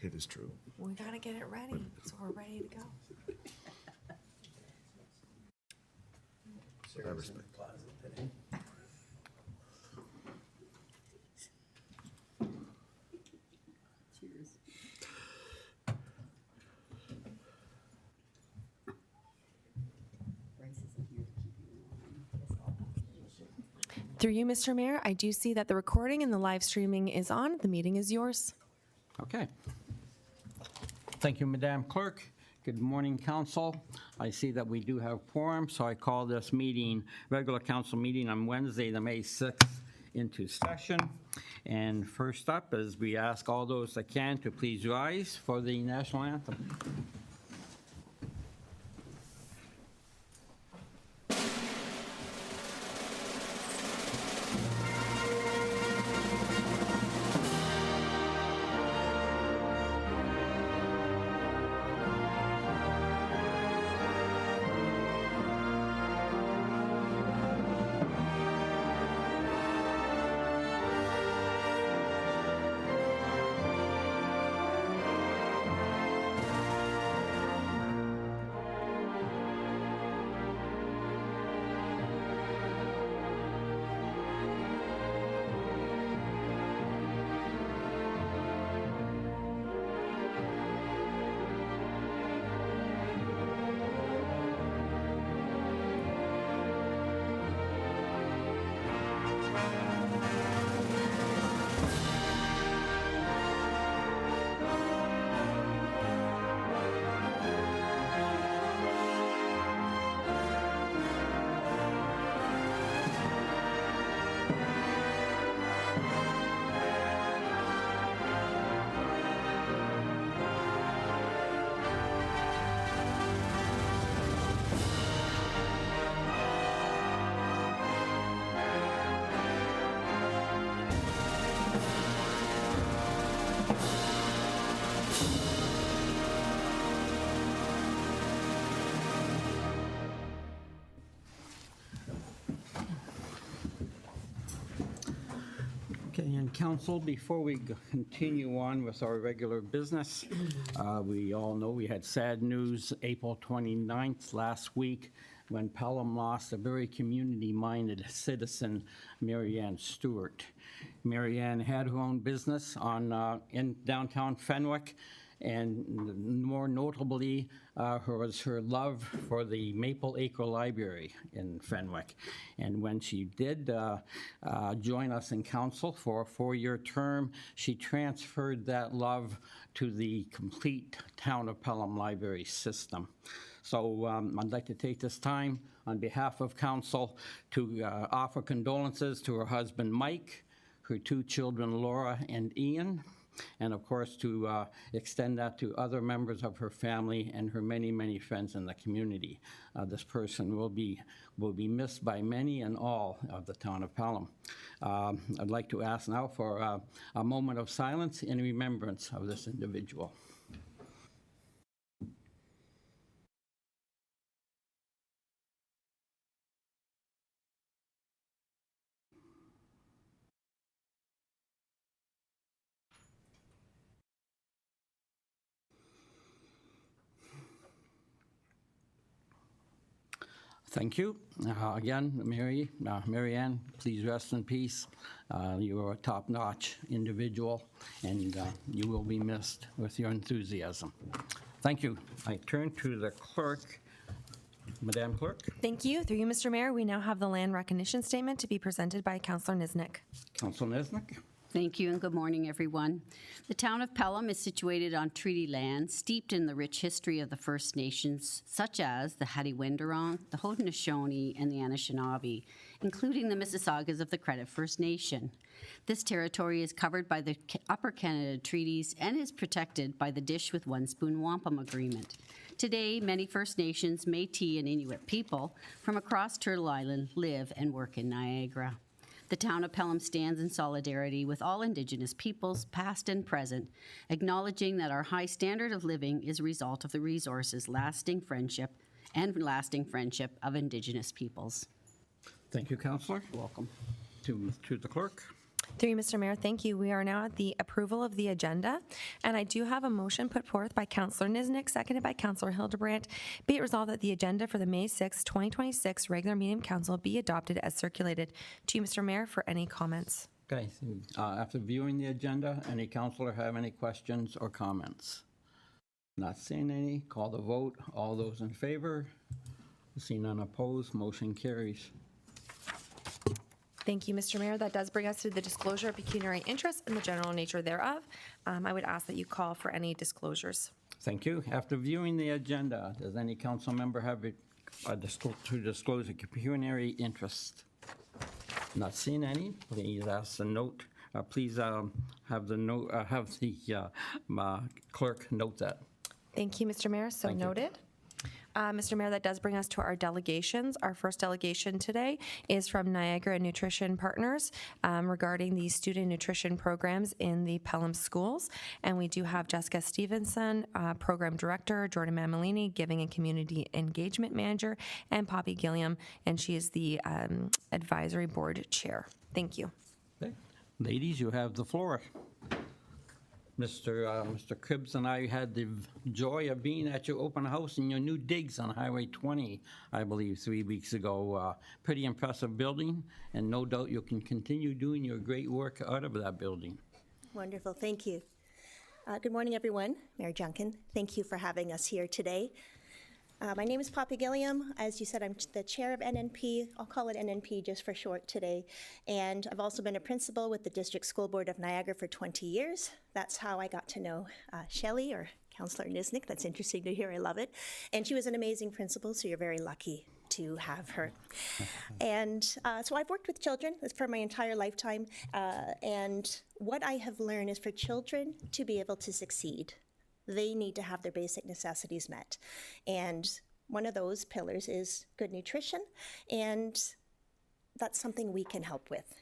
It is true. We gotta get it ready, so we're ready to go. I respect. Cheers. Bryce isn't here to keep you in line. Through you, Mr. Mayor, I do see that the recording and the live streaming is on. The meeting is yours. Okay. Thank you, Madam Clerk. Good morning, Council. I see that we do have quorum, so I call this meeting, regular council meeting on Wednesday, the May 6th, into session. And first up is we ask all those that can to please rise for the national anthem. Okay, and council, before we continue on with our regular business, we all know we had sad news April 29th last week when Pelham lost a very community-minded citizen, Mary Ann Stewart. Mary Ann had her own business in downtown Fenwick, and more notably was her love for the Maple Acre Library in Fenwick. And when she did join us in council for a 4-year term, she transferred that love to the complete town of Pelham library system. So I'd like to take this time on behalf of council to offer condolences to her husband Mike, her 2 children Laura and Ian, and of course to extend that to other members of her family and her many, many friends in the community. This person will be missed by many and all of the town of Pelham. I'd like to ask now for a moment of silence in remembrance of this individual. Thank you. Again, Mary Ann, please rest in peace. You are a top-notch individual, and you will be missed with your enthusiasm. Thank you. I turn to the clerk. Madam Clerk. Thank you. Through you, Mr. Mayor, we now have the land recognition statement to be presented by Councillor Niznik. Councilor Nesnick. Thank you and good morning, everyone. The town of Pelham is situated on treaty land steeped in the rich history of the First Nations, such as the Hattie-Wendourong, the Haudenosaunee, and the Anishinaabe, including the Mississaugas of the Credit First Nation. This territory is covered by the Upper Canada Treaties and is protected by the Dish with One Spoon Wampum Agreement. Today, many First Nations, Métis, and Inuit people from across Turtle Island live and work in Niagara. The town of Pelham stands in solidarity with all Indigenous peoples, past and present, acknowledging that our high standard of living is a result of the resources, lasting friendship of Indigenous peoples. Thank you, Councillor. Welcome. To the clerk. Through you, Mr. Mayor, thank you. We are now at the approval of the agenda, and I do have a motion put forth by Councillor Niznik, seconded by Councillor Hildebrandt. Be it resolved that the agenda for the May 6, 2026 regular meeting of council be adopted as circulated. To you, Mr. Mayor, for any comments. Okay, so, after viewing the agenda, any councillor have any questions or comments? Not seeing any, call the vote. All those in favor? Seeing none opposed, motion carries. Thank you, Mr. Mayor. That does bring us to the disclosure of pecuniary interest and the general nature thereof. I would ask that you call for any disclosures. Thank you. After viewing the agenda, does any council member have to disclose a pecuniary interest? Not seeing any. Please ask the note. Please have the note. Have the clerk note that. Thank you, Mr. Mayor. So Thank you. noted. Mr. Mayor, that does bring us to our delegations. Our first delegation today is from Niagara Nutrition Partners regarding the student nutrition programs in the Pelham schools. And we do have Jessica Stevenson, Program Director, Jordan Mammalini, Giving and Community Engagement Manager, and Poppy Gilliam, and she is the Advisory Board Chair. Thank you. Okay. Ladies, you have the floor. Mr. Cribbs and I had the joy of being at your open house in your new digs on Highway 20, I believe, 3 weeks ago. Pretty impressive building, and no doubt you can continue doing your great work out of that building. Wonderful, thank you. Good morning, everyone. Mayor Junkin, thank you for having us here today. My name is Poppy Gilliam. As you said, I'm the chair of NNP. I'll call it NNP just for short today. And I've also been a principal with the District School Board of Niagara for 20 years. That's how I got to know Shelley, or Councillor Niznik. That's interesting to hear. I love it. And she was an amazing principal, so you're very lucky to have her. And so I've worked with children for my entire lifetime. And what I have learned is for children to be able to succeed, they need to have their basic necessities met. And one of those pillars is good nutrition, and that's something we can help with.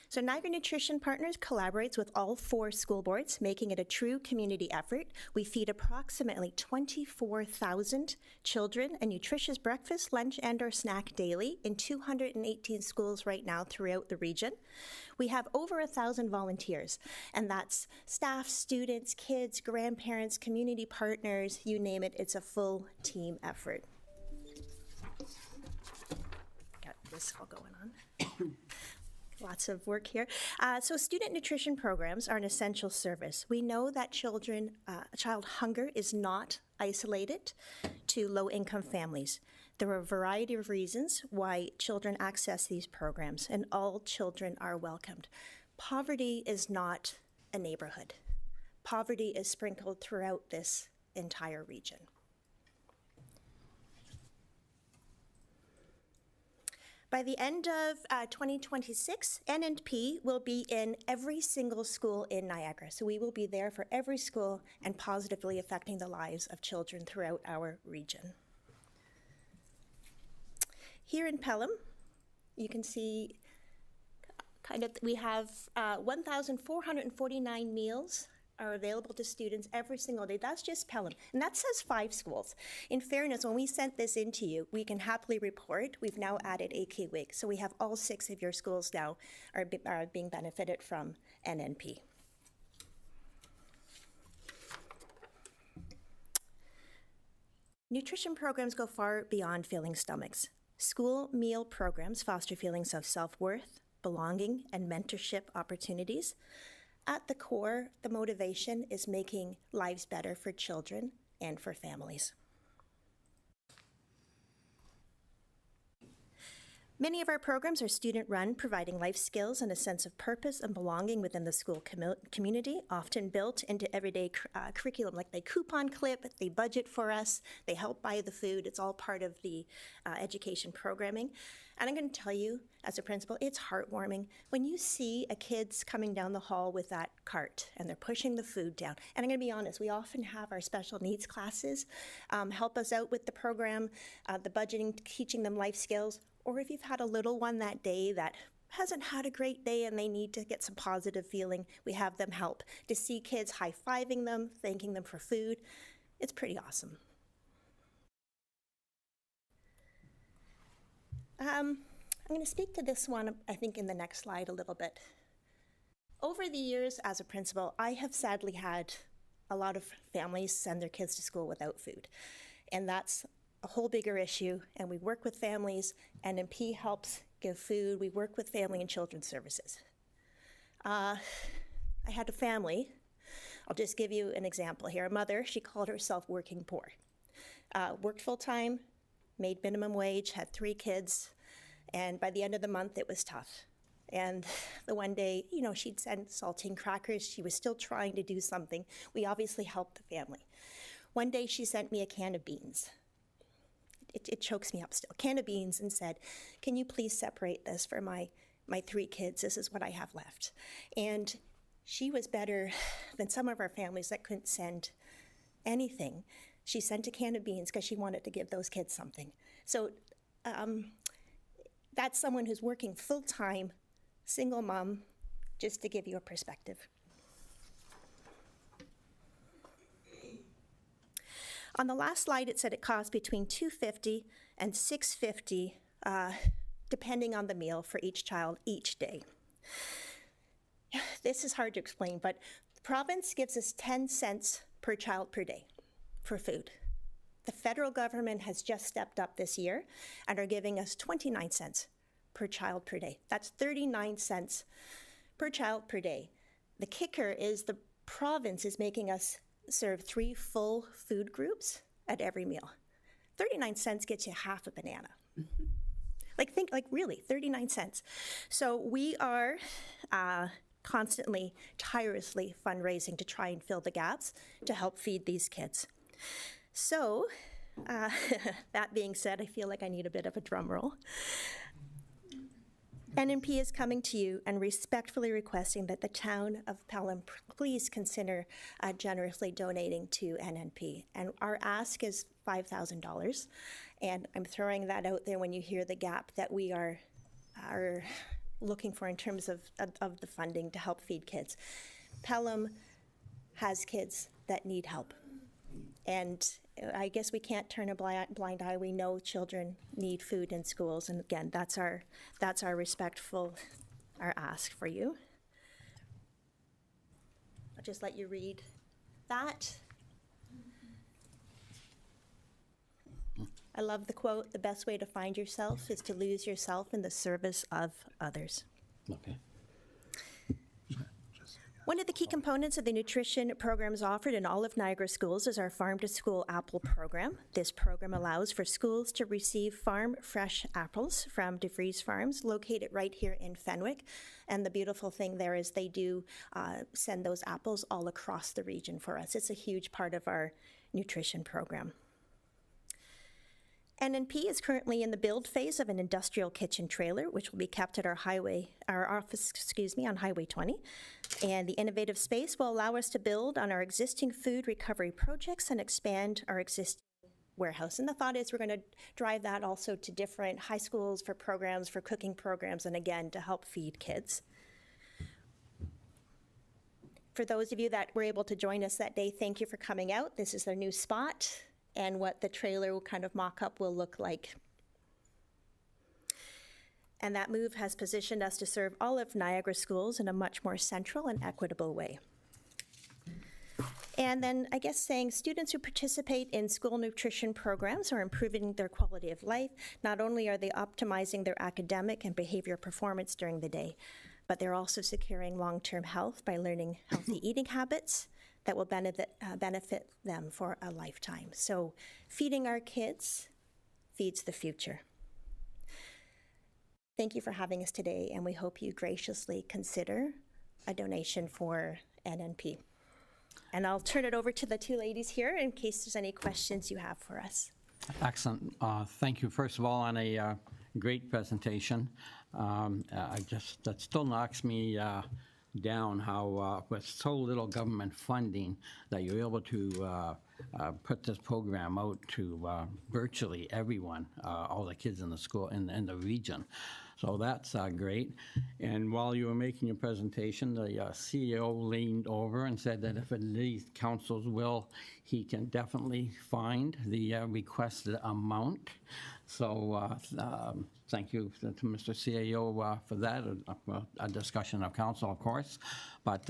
So Niagara Nutrition Partners collaborates with all 4 school boards, making it a true community effort. We feed approximately 24,000 children a nutritious breakfast, lunch, and/or snack daily in 218 schools right now throughout the region. We have over 1,000 volunteers, and that's staff, students, kids, grandparents, community partners, you name it. It's a full team effort. Got this all going on. Lots of work here. So student nutrition programs are an essential service. We know that child hunger is not isolated to low-income families. There are a variety of reasons why children access these programs, and all children are welcomed. Poverty is not a neighborhood. Poverty is sprinkled throughout this entire region. By the end of 2026, NNP will be in every single school in Niagara. So we will be there for every school and positively affecting the lives of children throughout our region. Here in Pelham, you can see we have 1,449 meals are available to students every single day. That's just Pelham, and that says 5 schools. In fairness, when we sent this in to you, we can happily report we've now added AK Wig, so we have all 6 of your schools now are being benefited from NNP. Nutrition programs go far beyond filling stomachs. School meal programs foster feelings of self-worth, belonging, and mentorship opportunities. At the core, the motivation is making lives better for children and for families. Many of our programs are student-run, providing life skills and a sense of purpose and belonging within the school community, often built into everyday curriculum, like they coupon clip, they budget for us, they help buy the food. It's all part of the education programming. And I'm going to tell you, as a principal, it's heartwarming when you see a kid's coming down the hall with that cart and they're pushing the food down. And I'm going to be honest, we often have our special needs classes help us out with the program, the budgeting, teaching them life skills. Or if you've had a little one that day that hasn't had a great day and they need to get some positive feeling, we have them help. To see kids high-fiving them, thanking them for food, it's pretty awesome. I'm going to speak to this one, I think, in the next slide a little bit. Over the years as a principal, I have sadly had a lot of families send their kids to school without food. And that's a whole bigger issue. And we work with families. NNP helps give food. We work with Family and Children's Services. I had a family. I'll just give you an example here. A mother, she called herself working poor. Worked full-time, made minimum wage, had 3 kids, and by the end of the month, it was tough. And the one day, she'd send saltine crackers. She was still trying to do something. We obviously helped the family. One day, she sent me a can of beans. It chokes me up still. A can of beans, and said, "Can you please separate this for my 3 kids? This is what I have left." And she was better than some of our families that couldn't send anything. She sent a can of beans because she wanted to give those kids something. So that's someone who's working full-time, single mom, just to give you a perspective. On the last slide, it said it costs between $250 and $650, depending on the meal for each child each day. This is hard to explain, but the province gives us 10 cents per child per day for food. The federal government has just stepped up this year and are giving us 29 cents per child per day. That's 39 cents per child per day. The kicker is the province is making us serve 3 full food groups at every meal. 39 cents gets you half a banana. Really, 39 cents. So we are constantly, tirelessly fundraising to try and fill the gaps to help feed these kids. So, that being said, I feel like I need a bit of a drum roll. NNP is coming to you and respectfully requesting that the town of Pelham please consider generously donating to NNP. And our ask is $5,000. And I'm throwing that out there when you hear the gap that we are looking for in terms of the funding to help feed kids. Pelham has kids that need help. And I guess we can't turn a blind eye. We know children need food in schools, and again, that's our ask for you. I'll just let you read that. I love the quote, "The best way to find yourself is to lose yourself in the service of others." Okay. One of the key components of the nutrition programs offered in all of Niagara schools is our Farm to School Apple program. This program allows for schools to receive farm fresh apples from DeVries Farms, located right here in Fenwick. And the beautiful thing there is they do send those apples all across the region for us. It's a huge part of our nutrition program. NNP is currently in the build phase of an industrial kitchen trailer, which will be kept at our office on Highway 20. And the innovative space will allow us to build on our existing food recovery projects and expand our existing warehouse. And the thought is we're going to drive that also to different high schools for programs, for cooking programs, and again, to help feed kids. For those of you that were able to join us that day, thank you for coming out. This is their new spot and what the trailer will kind of mock-up will look like. And that move has positioned us to serve all of Niagara schools in a much more central and equitable way. And then I guess saying students who participate in school nutrition programs are improving their quality of life. Not only are they optimizing their academic and behavior performance during the day, but they're also securing long-term health by learning healthy eating habits that will benefit them for a lifetime. So feeding our kids feeds the future. Thank you for having us today, and we hope you graciously consider a donation for NNP. And I'll turn it over to the 2 ladies here in case there's any questions you have for us. Excellent. Thank you, first of all, on a great presentation. That still knocks me down how with so little government funding that you're able to put this program out to virtually everyone, all the kids in the school in the region. So that's great. And while you were making your presentation, the CEO leaned over and said that if it needs council's will, he can definitely find the requested amount. So thank you to Mr. CAO for that, a discussion of council, of course. But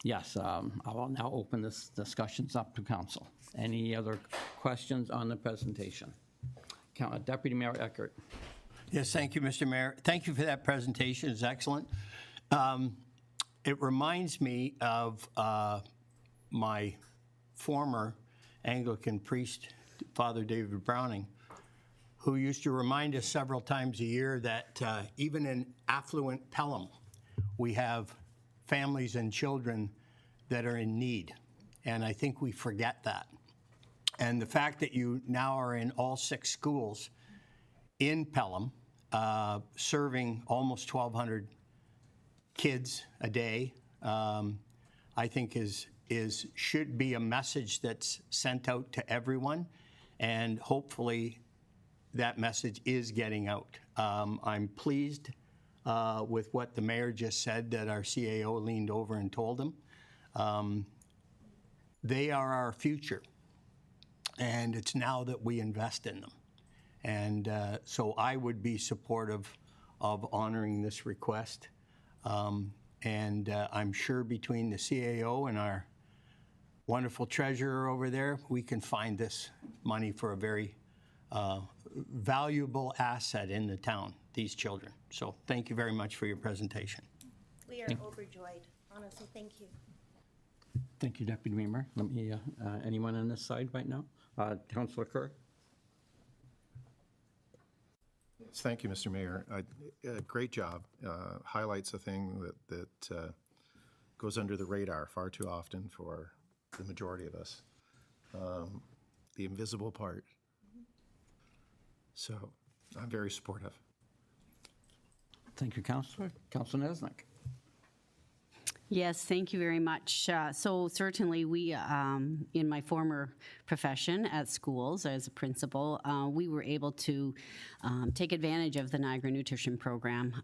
yes, I will now open this discussions up to council. Any other questions on the presentation? Deputy Mayor Eckert. Yes, thank you, Mr. Mayor. Thank you for that presentation. It's excellent. It reminds me of my former Anglican priest, Father David Browning, who used to remind us several times a year that even in affluent Pelham, we have families and children that are in need. And I think we forget that. And the fact that you now are in all 6 schools in Pelham, serving almost 1,200 kids a day, I think should be a message that's sent out to everyone, and hopefully that message is getting out. I'm pleased with what the mayor just said, that our CAO leaned over and told him. They are our future, and it's now that we invest in them. And so I would be supportive of honoring this request. And I'm sure between the CAO and our wonderful treasurer over there, we can find this money for a very valuable asset in the town, these children. So thank you very much for your presentation. We are overjoyed. Honestly, thank you. Thank you, Deputy Mayor. Let me, anyone on this side right now? Councillor Kerr? Thank you, Mr. Mayor. Great job. Highlights a thing that goes under the radar far too often for the majority of us. The invisible part. So I'm very supportive. Thank you, Councillor. Councillor Nesnick. Yes, thank you very much. So certainly we, in my former profession at schools as a principal, we were able to take advantage of the Niagara Nutrition Program.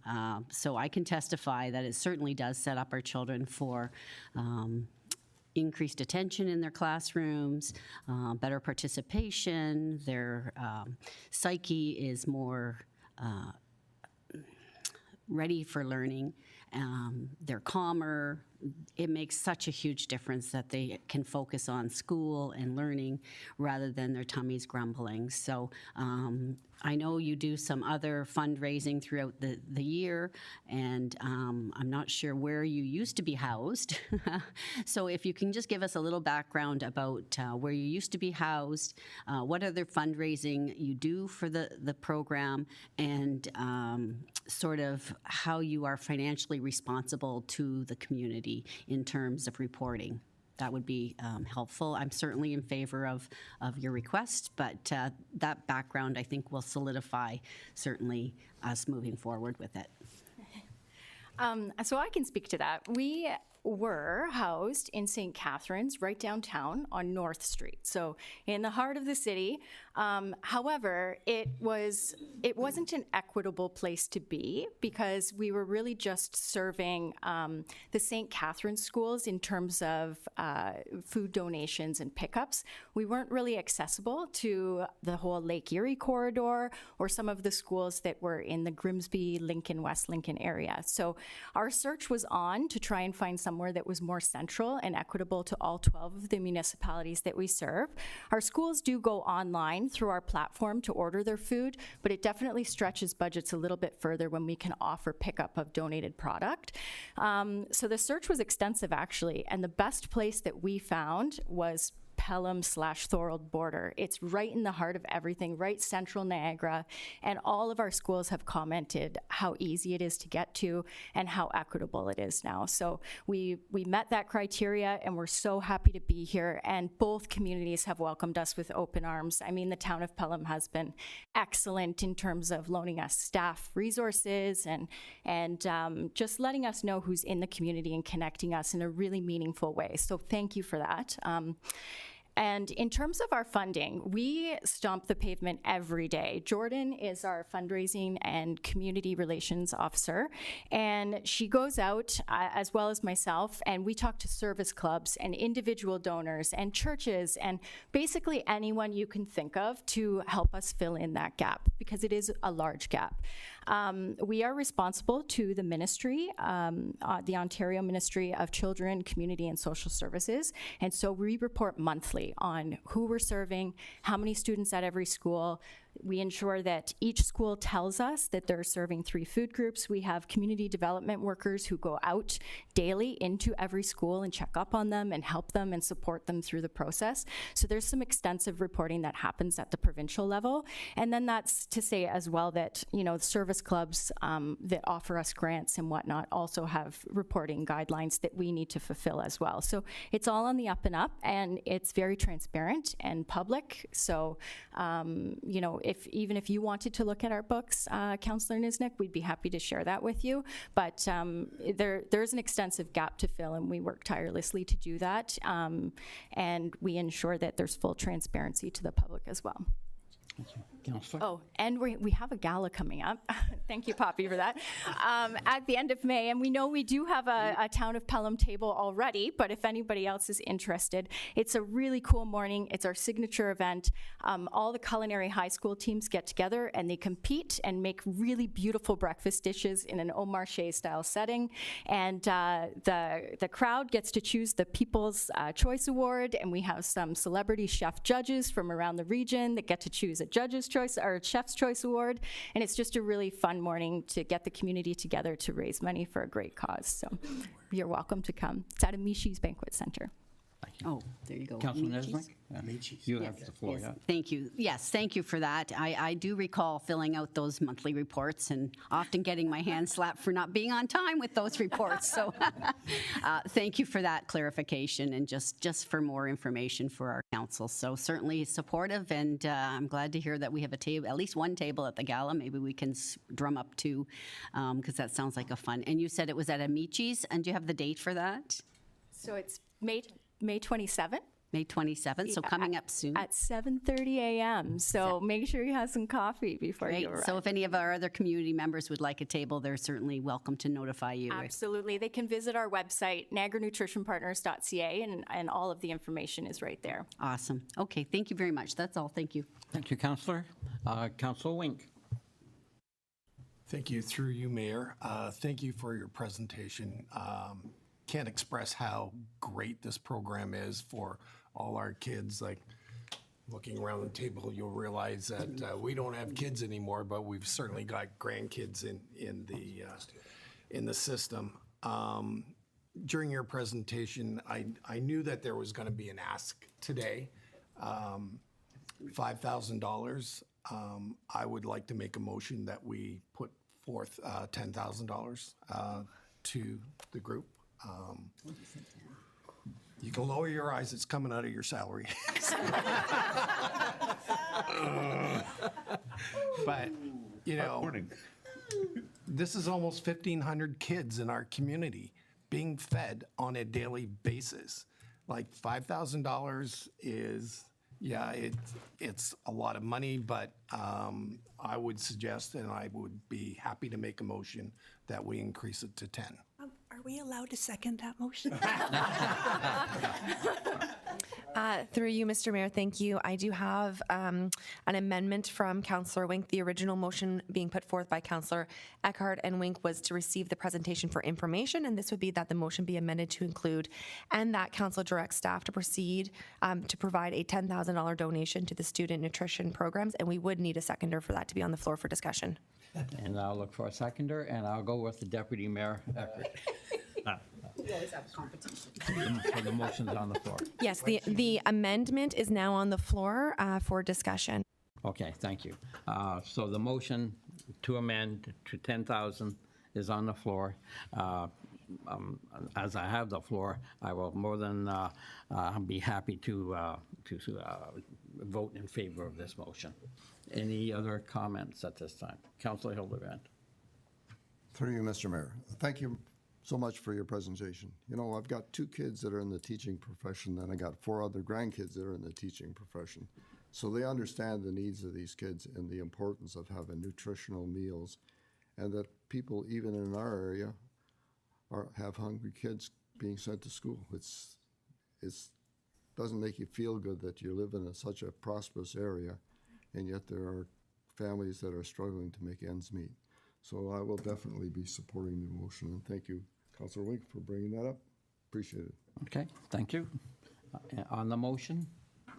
So I can testify that it certainly does set up our children for increased attention in their classrooms, better participation, their psyche is more ready for learning. They're calmer. It makes such a huge difference that they can focus on school and learning rather than their tummies grumbling. So I know you do some other fundraising throughout the year, and I'm not sure where you used to be housed. So if you can just give us a little background about where you used to be housed, what other fundraising you do for the program, and sort of how you are financially responsible to the community in terms of reporting. That would be helpful. I'm certainly in favor of your request, but that background, I think, will solidify certainly us moving forward with it. So I can speak to that. We were housed in St. Catharines, right downtown on North Street, so in the heart of the city. However, it wasn't an equitable place to be because we were really just serving the St. Catharines schools in terms of food donations and pickups. We weren't really accessible to the whole Lake Erie corridor or some of the schools that were in the Grimsby, Lincoln, West Lincoln area. So our search was on to try and find somewhere that was more central and equitable to all 12 of the municipalities that we serve. Our schools do go online through our platform to order their food, but it definitely stretches budgets a little bit further when we can offer pickup of donated product. So the search was extensive, actually, and the best place that we found was Pelham/Thorold border. It's right in the heart of everything, right central Niagara, and all of our schools have commented how easy it is to get to and how equitable it is now. So we met that criteria, and we're so happy to be here, and both communities have welcomed us with open arms. I mean, the town of Pelham has been excellent in terms of loaning us staff resources and just letting us know who's in the community and connecting us in a really meaningful way. So thank you for that. And in terms of our funding, we stomp the pavement every day. Jordan is our fundraising and community relations officer, and she goes out, as well as myself, and we talk to service clubs and individual donors and churches and basically anyone you can think of to help us fill in that gap, because it is a large gap. We are responsible to the ministry, the Ontario Ministry of Children, Community and Social Services, and so we report monthly on who we're serving, how many students at every school. We ensure that each school tells us that they're serving 3 food groups. We have community development workers who go out daily into every school and check up on them and help them and support them through the process. So there's some extensive reporting that happens at the provincial level. And then that's to say as well that, you know, service clubs that offer us grants and whatnot also have reporting guidelines that we need to fulfill as well. So it's all on the up and up, and it's very transparent and public. So, you know, even if you wanted to look at our books, Councillor Nisnik, we'd be happy to share that with you. But there's an extensive gap to fill, and we work tirelessly to do that. And we ensure that there's full transparency to the public as well. Councillor? Oh, and we have a gala coming up. Thank you, Poppy, for that. At the end of May, and we know we do have a Town of Pelham table already, but if anybody else is interested, it's a really cool morning. It's our signature event. All the culinary high school teams get together and they compete and make really beautiful breakfast dishes in an Au Marché style setting. And the crowd gets to choose the People's Choice Award, and we have some celebrity chef judges from around the region that get to choose a Judge's Choice or Chef's Choice Award, and it's just a really fun morning to get the community together to raise money for a great cause. So you're welcome to come. It's at Amishi's Banquet Center. Oh, there you go. Councillor Amicis. Nesbitt? You have the floor, Yes, yeah. thank you. Yes, thank you for that. I do recall filling out those monthly reports and often getting my hand slapped for not being on time with those reports. So thank you for that clarification and just for more information for our council. So certainly supportive, and I'm glad to hear that we have a table, at least one table at the gala. Maybe we can drum up 2, because that sounds like a fun. And you said it was at Amici's, and do you have the date for that? So it's May 27th. May 27th, so coming up soon. At 7:30 a.m. So make sure you have some coffee before Great. you arrive. So if any of our other community members would like a table, they're certainly welcome to notify you. Absolutely. They can visit our website, niagaranutritionpartners.ca, and all of the information is right there. Awesome. Okay, thank you very much. That's all. Thank you. Thank you, Councillor. Councillor Wink? Thank you. Through you, Mayor. Thank you for your presentation. Can't express how great this program is for all our kids. Like, looking around the table, you'll realize that we don't have kids anymore, but we've certainly got grandkids in the system. During your presentation, I knew that there was going to be an ask today, $5,000. I would like to make a motion that we put forth $10,000 to the group. You can lower your eyes, it's coming out of your salary. But, you know, this is almost 1,500 kids in our community being fed on a daily basis. Like $5,000 is, yeah, it's a lot of money, but I would suggest, and I would be happy to make a motion that we increase it to 10. Are we allowed to second that motion? Through you, Mr. Mayor, thank you. I do have an amendment from Councillor Wink. The original motion being put forth by Councillor Eckhart and Wink was to receive the presentation for information, and this would be that the motion be amended to include, and that Council directs staff to proceed to provide a $10,000 donation to the student nutrition programs, and we would need a seconder for that to be on the floor for discussion. And I'll look for a seconder, and I'll go with the Deputy Mayor Eckhart. We always have a competition. So the motion's on the floor. Yes, the amendment is now on the floor for discussion. Okay, thank you. So the motion to amend to 10,000 is on the floor. As I have the floor, I will more than be happy to vote in favor of this motion. Any other comments at this time? Councillor Hildebrand. Through you, Mr. Mayor. Thank you so much for your presentation. You know, I've got 2 kids that are in the teaching profession, and I got 4 other grandkids that are in the teaching profession. So they understand the needs of these kids and the importance of having nutritional meals, and that people, even in our area, have hungry kids being sent to school. It's doesn't make you feel good that you live in such a prosperous area, and yet there are families that are struggling to make ends meet. So I will definitely be supporting the motion, and thank you, Councilor Wink, for bringing that up. Appreciate it. Okay, thank you. On the motion,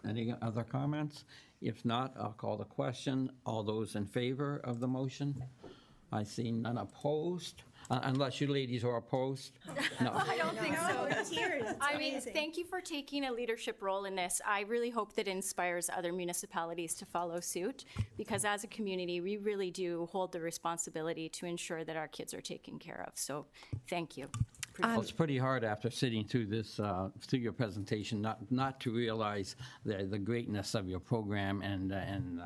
any other comments? If not, I'll call the question. All those in favor of the motion? I see none opposed, unless you ladies are opposed. No. I don't think so. Tears. It's I mean, amazing. thank you for taking a leadership role in this. I really hope that inspires other municipalities to follow suit, because as a community, we really do hold the responsibility to ensure that our kids are taken care of. So thank you. Well, it's pretty hard after sitting through this, through your presentation, not to realize the greatness of your program and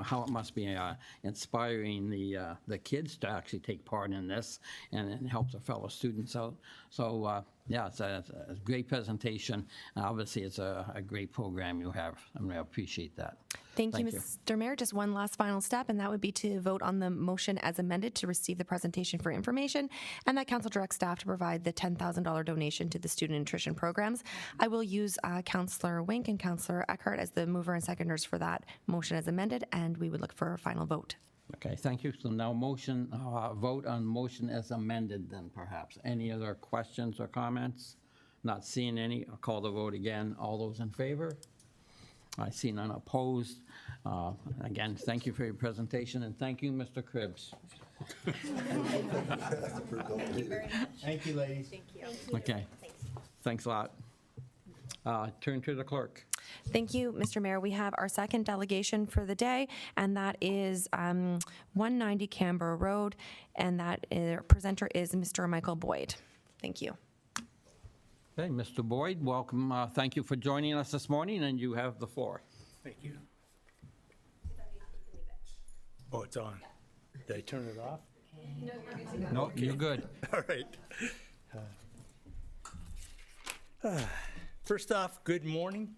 how it must be inspiring the kids to actually take part in this and help their fellow students out. So yeah, it's a great presentation. Obviously, it's a great program you have, and I appreciate that. Thank you, Mr. Mayor. Just one last final step, and that would be to vote on the motion as amended to receive the presentation for information, and that council directs staff to provide the $10,000 donation to the student nutrition programs. I will use Councillor Wink and Councillor Eckhart as the mover and seconders for that motion as amended, and we would look for a final vote. Okay, thank you. So now vote on motion as amended then perhaps. Any other questions or comments? Not seeing any, I'll call the vote again. All those in favor? I see none opposed. Again, thank you for your presentation, and thank you, Mr. Cribbs. Thank you, ladies. Thank you. Okay, thanks a lot. Turn to the clerk. Thank you, Mr. Mayor. We have our second delegation for the day, and that is 190 Canberra Road, and that presenter is Mr. Michael Boyd. Thank you. Okay, Mr. Boyd, welcome. Thank you for joining us this morning, and you have the floor. Thank you. Oh, it's on. Did I turn it off? No, you're good. All right. First off, good morning.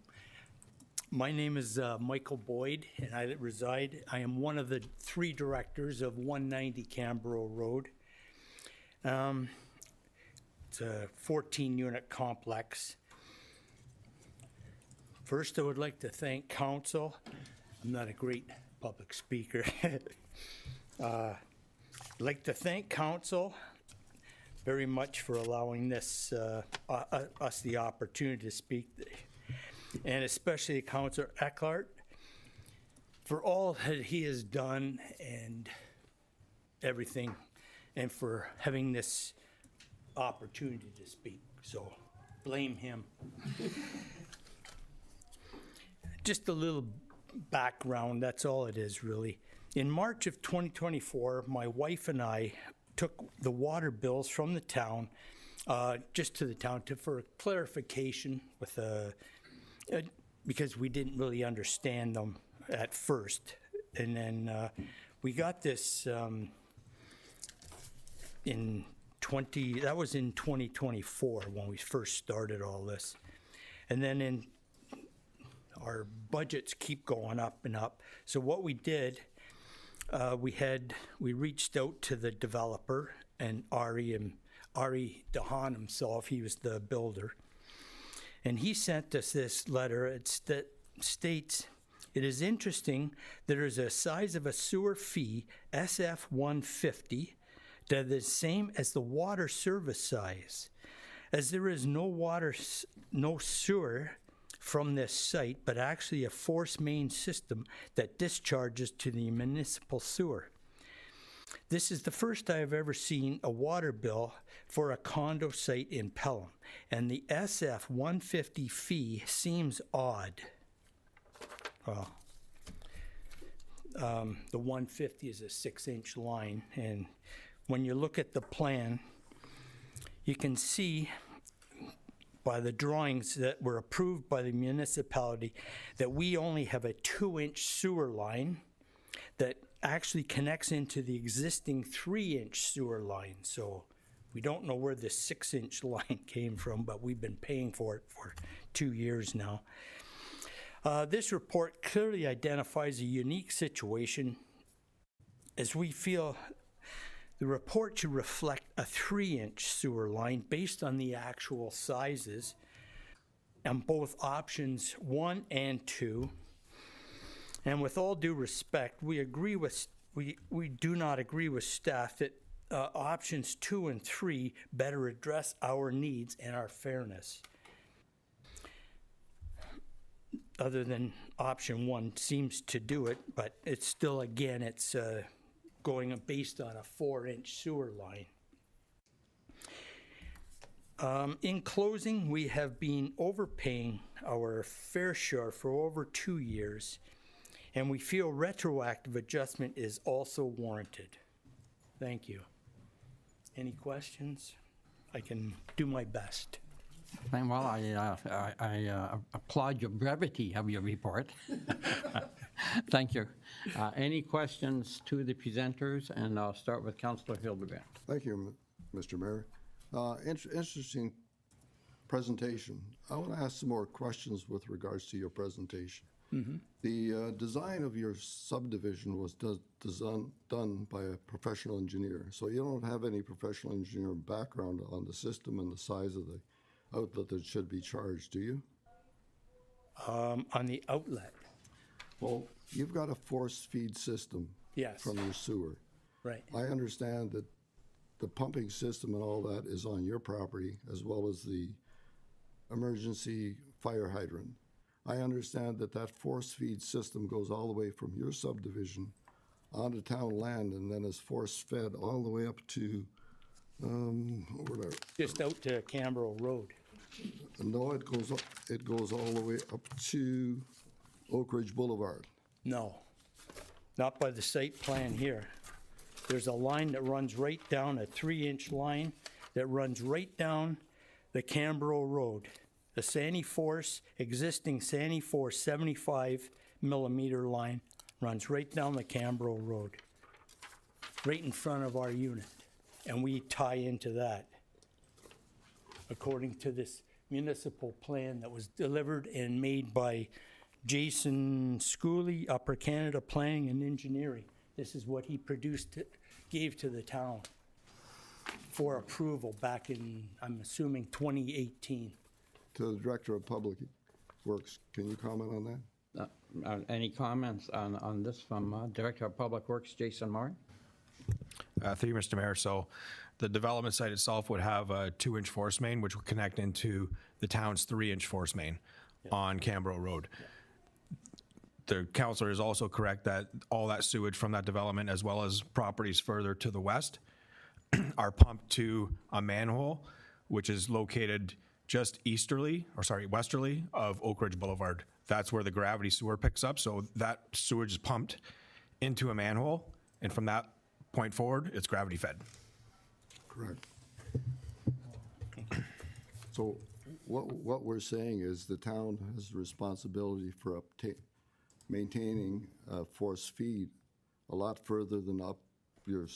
My name is Michael Boyd, and I am one of the 3 directors of 190 Canberra Road. It's a 14-unit complex. First, I would like to thank council. I'm not a great public speaker. I'd like to thank council very much for allowing us the opportunity to speak, and especially Councillor Eckhart for all that he has done and everything, and for having this opportunity to speak. So blame him. Just a little background, that's all it is really. In March of 2024, my wife and I took the water bills from the town, just to the town for clarification with because we didn't really understand them at first. And then we got this that was in 2024 when we first started all this. And then our budgets keep going up and up. So what we did, we reached out to the developer and Ari DeHaan himself, he was the builder. And he sent us this letter. It states, "It is interesting there is a size of a sewer fee, SF 150, that is the same as the water service size. As there is no sewer from this site, but actually a force main system that discharges to the municipal sewer. This is the first I have ever seen a water bill for a condo site in Pelham, and the SF 150 fee seems odd." Well, the 150 is a 6-inch line, and when you look at the plan, you can see by the drawings that were approved by the municipality that we only have a 2-inch sewer line that actually connects into the existing 3-inch sewer line. So We don't know where this 6-inch line came from, but we've been paying for it for 2 years now. This report clearly identifies a unique situation, as we feel the report should reflect a 3-inch sewer line based on the actual sizes on both options 1 and 2. And with all due respect, we do not agree with staff that options 2 and 3 better address our needs and our fairness. Other than option 1 seems to do it, but it's still, again, it's going based on a 4-inch sewer line. In closing, we have been overpaying our fair share for over 2 years, and we feel retroactive adjustment is also warranted. Thank you. Any questions? I can do my best. Well, I applaud your brevity of your report. Thank you. Any questions to the presenters? And I'll start with Councillor Hildebrand. Thank you, Mr. Mayor. Interesting presentation. I want to ask some more questions with regards to your presentation. The design of your subdivision was done by a professional engineer. So you don't have any professional engineer background on the system and the size of the outlet that should be charged, do you? On the outlet, Well, you've got a force feed system yes, from your sewer. right. I understand that the pumping system and all that is on your property, as well as the emergency fire hydrant. I understand that that force feed system goes all the way from your subdivision onto town land and then is force fed all the way up to, whatever. Just out to Canberra Road. No, it goes all the way up to Oak Ridge Boulevard. No, not by the site plan here. There's a line that runs right down, a 3-inch line that runs right down the Canberra Road. The Sandy Force, existing Sandy Force 75 millimeter line runs right down the Canberra Road, right in front of our unit. And we tie into that according to this municipal plan that was delivered and made by Jason Schooley, Upper Canada Planning and Engineering. This is what he produced, gave to the town for approval back in, I'm assuming, 2018. To the Director of Public Works, can you comment on that? Any comments on this from Director of Public Works, Jason Moore? Through you, Mr. Mayor. So the development site itself would have a 2-inch force main, which would connect into the town's 3-inch force main on Canberra Road. The councillor is also correct that all that sewage from that development, as well as properties further to the west, are pumped to a manhole, which is located just westerly of Oak Ridge Boulevard. That's where the gravity sewer picks up. So that sewage is pumped into a manhole, and from that point forward, it's gravity fed. Correct. So what we're saying is the town has responsibility for maintaining force feed a lot further than up your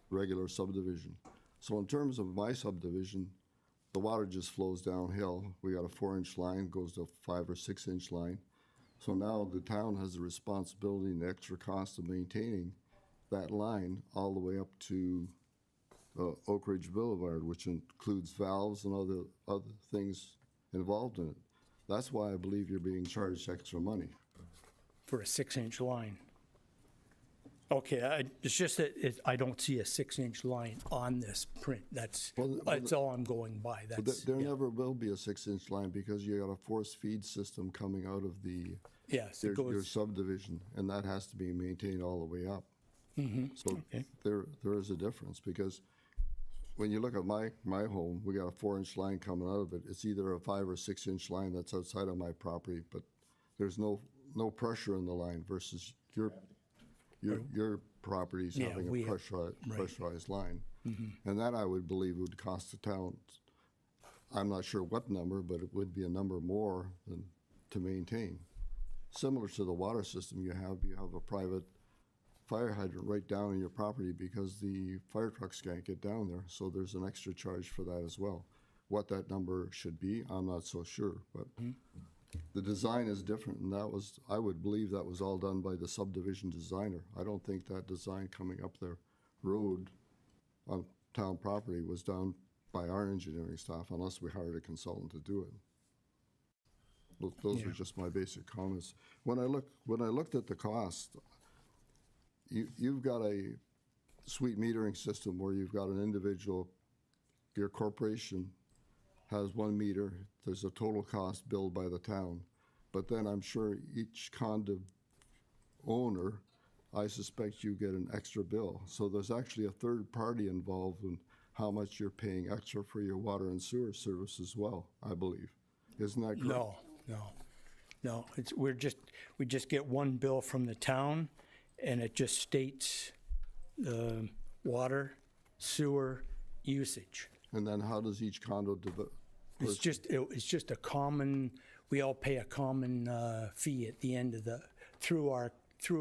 regular subdivision. So in terms of my subdivision, the water just flows downhill. We got a 4-inch line, goes to a 5 or 6-inch line. So now the town has the responsibility and the extra cost of maintaining that line all the way up to Oak Ridge Boulevard, which includes valves and other things involved in it. That's why I believe you're being charged extra money. For a 6-inch line. Okay, it's just that I don't see a 6-inch line on this print. That's all I'm going by. That's, there never will be a 6-inch line because you got a force feed system coming out of your subdivision, and that has to be maintained all the way up. So okay. There is a difference, because when you look at my home, we got a 4-inch line coming out of it. It's either a 5 or 6-inch line that's outside of my property, but there's no pressure in the line versus your property's having a pressurized line. And that, I would believe, would cost the town, I'm not sure what number, but it would be a number more than to maintain. Similar to the water system you have a private fire hydrant right down in your property because the fire trucks can't get down there, so there's an extra charge for that as well. What that number should be, I'm not so sure, but the design is different, and that was, I would believe that was all done by the subdivision designer. I don't think that design coming up the road on town property was done by our engineering staff unless we hired a consultant to do it. Those are just my basic comments. When I looked at the cost, you've got a suite metering system where you've got an individual, your corporation has 1 meter, there's a total cost billed by the town. But then I'm sure each condo owner, I suspect you get an extra bill. So there's actually a third party involved in how much you're paying extra for your water and sewer service as well, I believe. Isn't that correct? No. We just get one bill from the town, and it just states the water, sewer usage. And then how does each condo It's just a common. We all pay a common fee at the end of through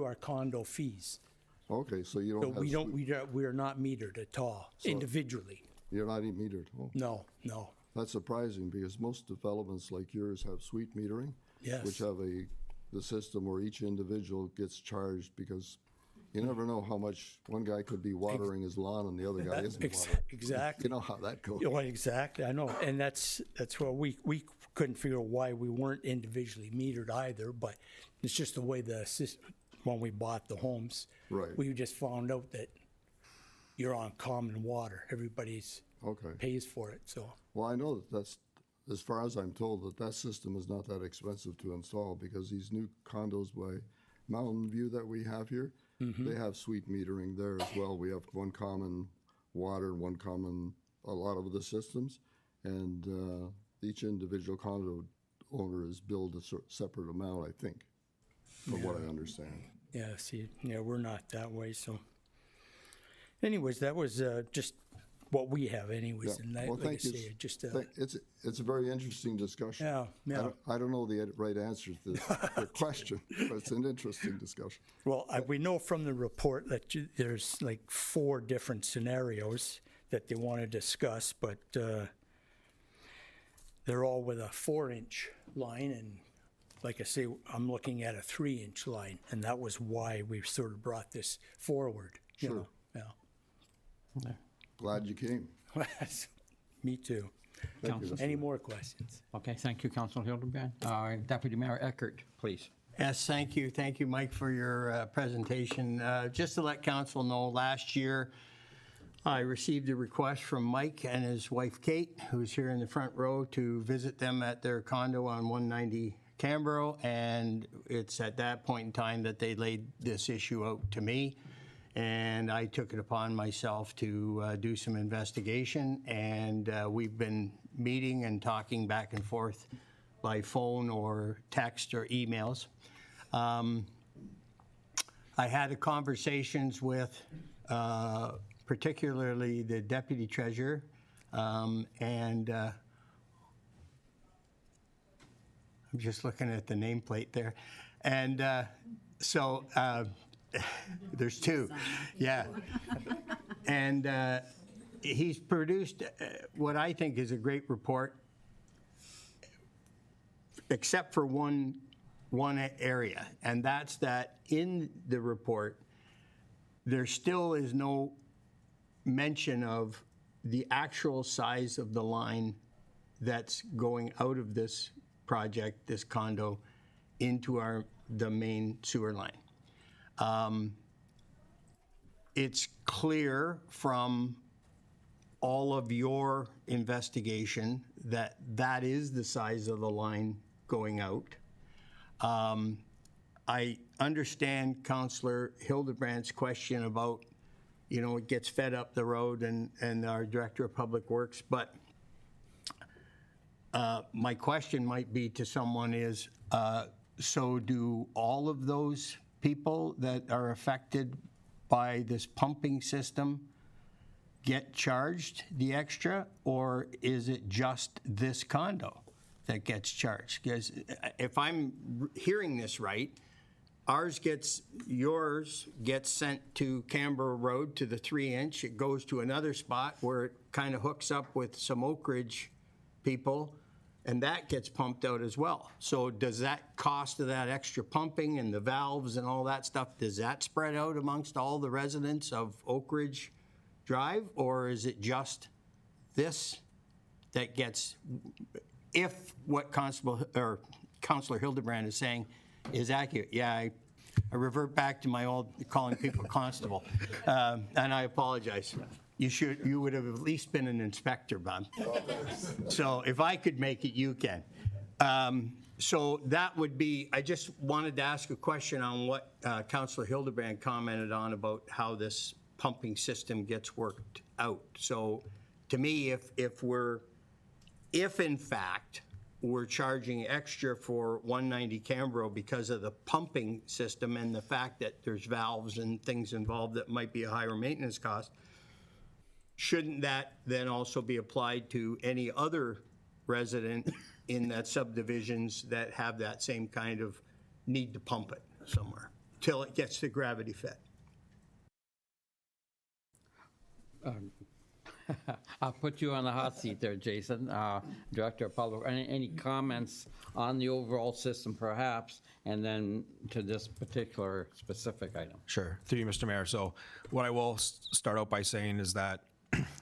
our condo fees. Okay, so you don't have We are not metered at all individually. You're not even metered? Oh. No. That's surprising because most developments like yours have suite metering, Yes. which have the system where each individual gets charged because you never know how much one guy could be watering his lawn and the other guy isn't watering. Exactly. You know how that goes. Well, exactly. I know, and that's what we couldn't figure out why we weren't individually metered either. But it's just the way the system. When we bought the homes, Right. we just found out that you're on common water. Everybody's pays for it. So Well, I know that's, as far as I'm told, that system is not that expensive to install because these new condos by Mountain View that we have here, they have suite metering there as well. We have one common water, one common, a lot of the systems, and each individual condo owner is billed a separate amount, I think, from what I understand. we're not that way. So, anyways, that was just what we have, anyways. Yeah. And Well, like I thank you. say, just It's a very interesting discussion. Yeah. I don't know the right answer to the question, but it's an interesting discussion. Well, we know from the report that there's like 4 different scenarios that they want to discuss, but they're all with a 4-inch line, and like I say, I'm looking at a 3-inch line, and that was why we sort of brought this forward. You Sure. know? Glad you came. Me too. Thank you, Mr. Any more questions? Okay, thank you, Councilor Hildebrand. Deputy Mayor Eckert, please. Yes, thank you. Thank you, Mike, for your presentation. Just to let council know, last year I received a request from Mike and his wife Kate, who's here in the front row, to visit them at their condo on 190 Canberra, and it's at that point in time that they laid this issue out to me. And I took it upon myself to do some investigation, and we've been meeting and talking back and forth by phone or text or emails. I had conversations with particularly the deputy treasurer, and I'm just looking at the nameplate there. And so there's 2, yeah. And he's produced what I think is a great report, except for one area, and that's that in the report, there still is no mention of the actual size of the line that's going out of this project, this condo, into the main sewer line. It's clear from all of your investigation that that is the size of the line going out. I understand Councillor Hildebrand's question about, it gets fed up the road and our Director of Public Works, but my question might be to someone is, so do all of those people that are affected by this pumping system get charged the extra, or is it just this condo that gets charged? Because if I'm hearing this right, yours gets sent to Canberra Road to the 3-inch. It goes to another spot where it kind of hooks up with some Oak Ridge people, and that gets pumped out as well. So does that cost of that extra pumping and the valves and all that stuff, does that spread out amongst all the residents of Oak Ridge Drive, or is it just this that gets, if what Councillor Hildebrand is saying is accurate? Yeah, I revert back to my old calling people constable, and I apologize. You would have at least been an inspector, Bob. So if I could make it, you can. So that would be, I just wanted to ask a question on what Councillor Hildebrand commented on about how this pumping system gets worked out. So to me, if in fact we're charging extra for 190 Canberra because of the pumping system and the fact that there's valves and things involved that might be a higher maintenance cost, shouldn't that then also be applied to any other resident in that subdivisions that have that same kind of need to pump it somewhere till it gets to gravity fed? I'll put you on the hot seat there, Jason, Director of Public. Any comments on the overall system, perhaps, and then to this particular specific item? Sure. Through you, Mr. Mayor. So what I will start out by saying is that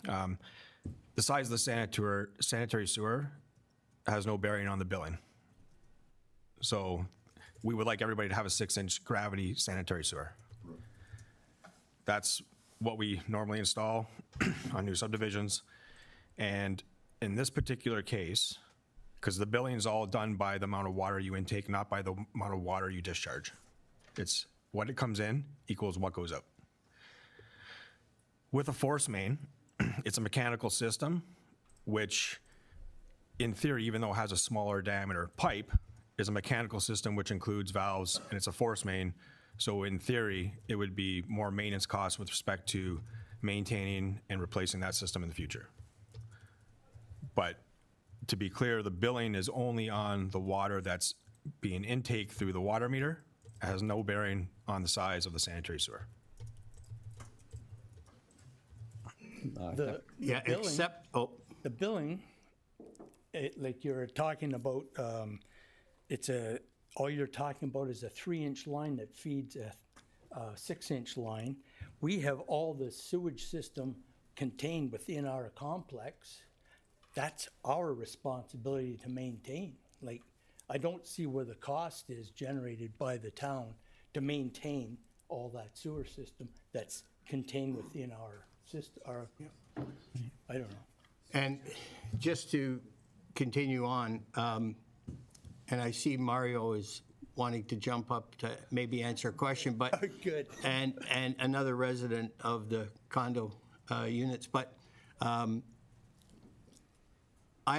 the size of the sanitary sewer has no bearing on the billing. So we would like everybody to have a 6-inch gravity sanitary sewer. That's what we normally install on new subdivisions. And in this particular case, because the billing is all done by the amount of water you intake, not by the amount of water you discharge. It's what it comes in equals what goes out. With a force main, it's a mechanical system, which in theory, even though it has a smaller diameter pipe, is a mechanical system which includes valves, and it's a force main. So in theory, it would be more maintenance costs with respect to maintaining and replacing that system in the future. But to be clear, the billing is only on the water that's being intake through the water meter. It has no bearing on the size of the sanitary sewer. The Yeah, billing- except, The billing, like you're talking about, all you're talking about is a 3-inch line that feeds a 6-inch line. We have all the sewage system contained within our complex. That's our responsibility to maintain. Like, I don't see where the cost is generated by the town to maintain all that sewer system that's contained within our system, I don't know. and just to continue on, and I see Mario is wanting to jump up to maybe answer a question, but Good. and another resident of the condo units, but I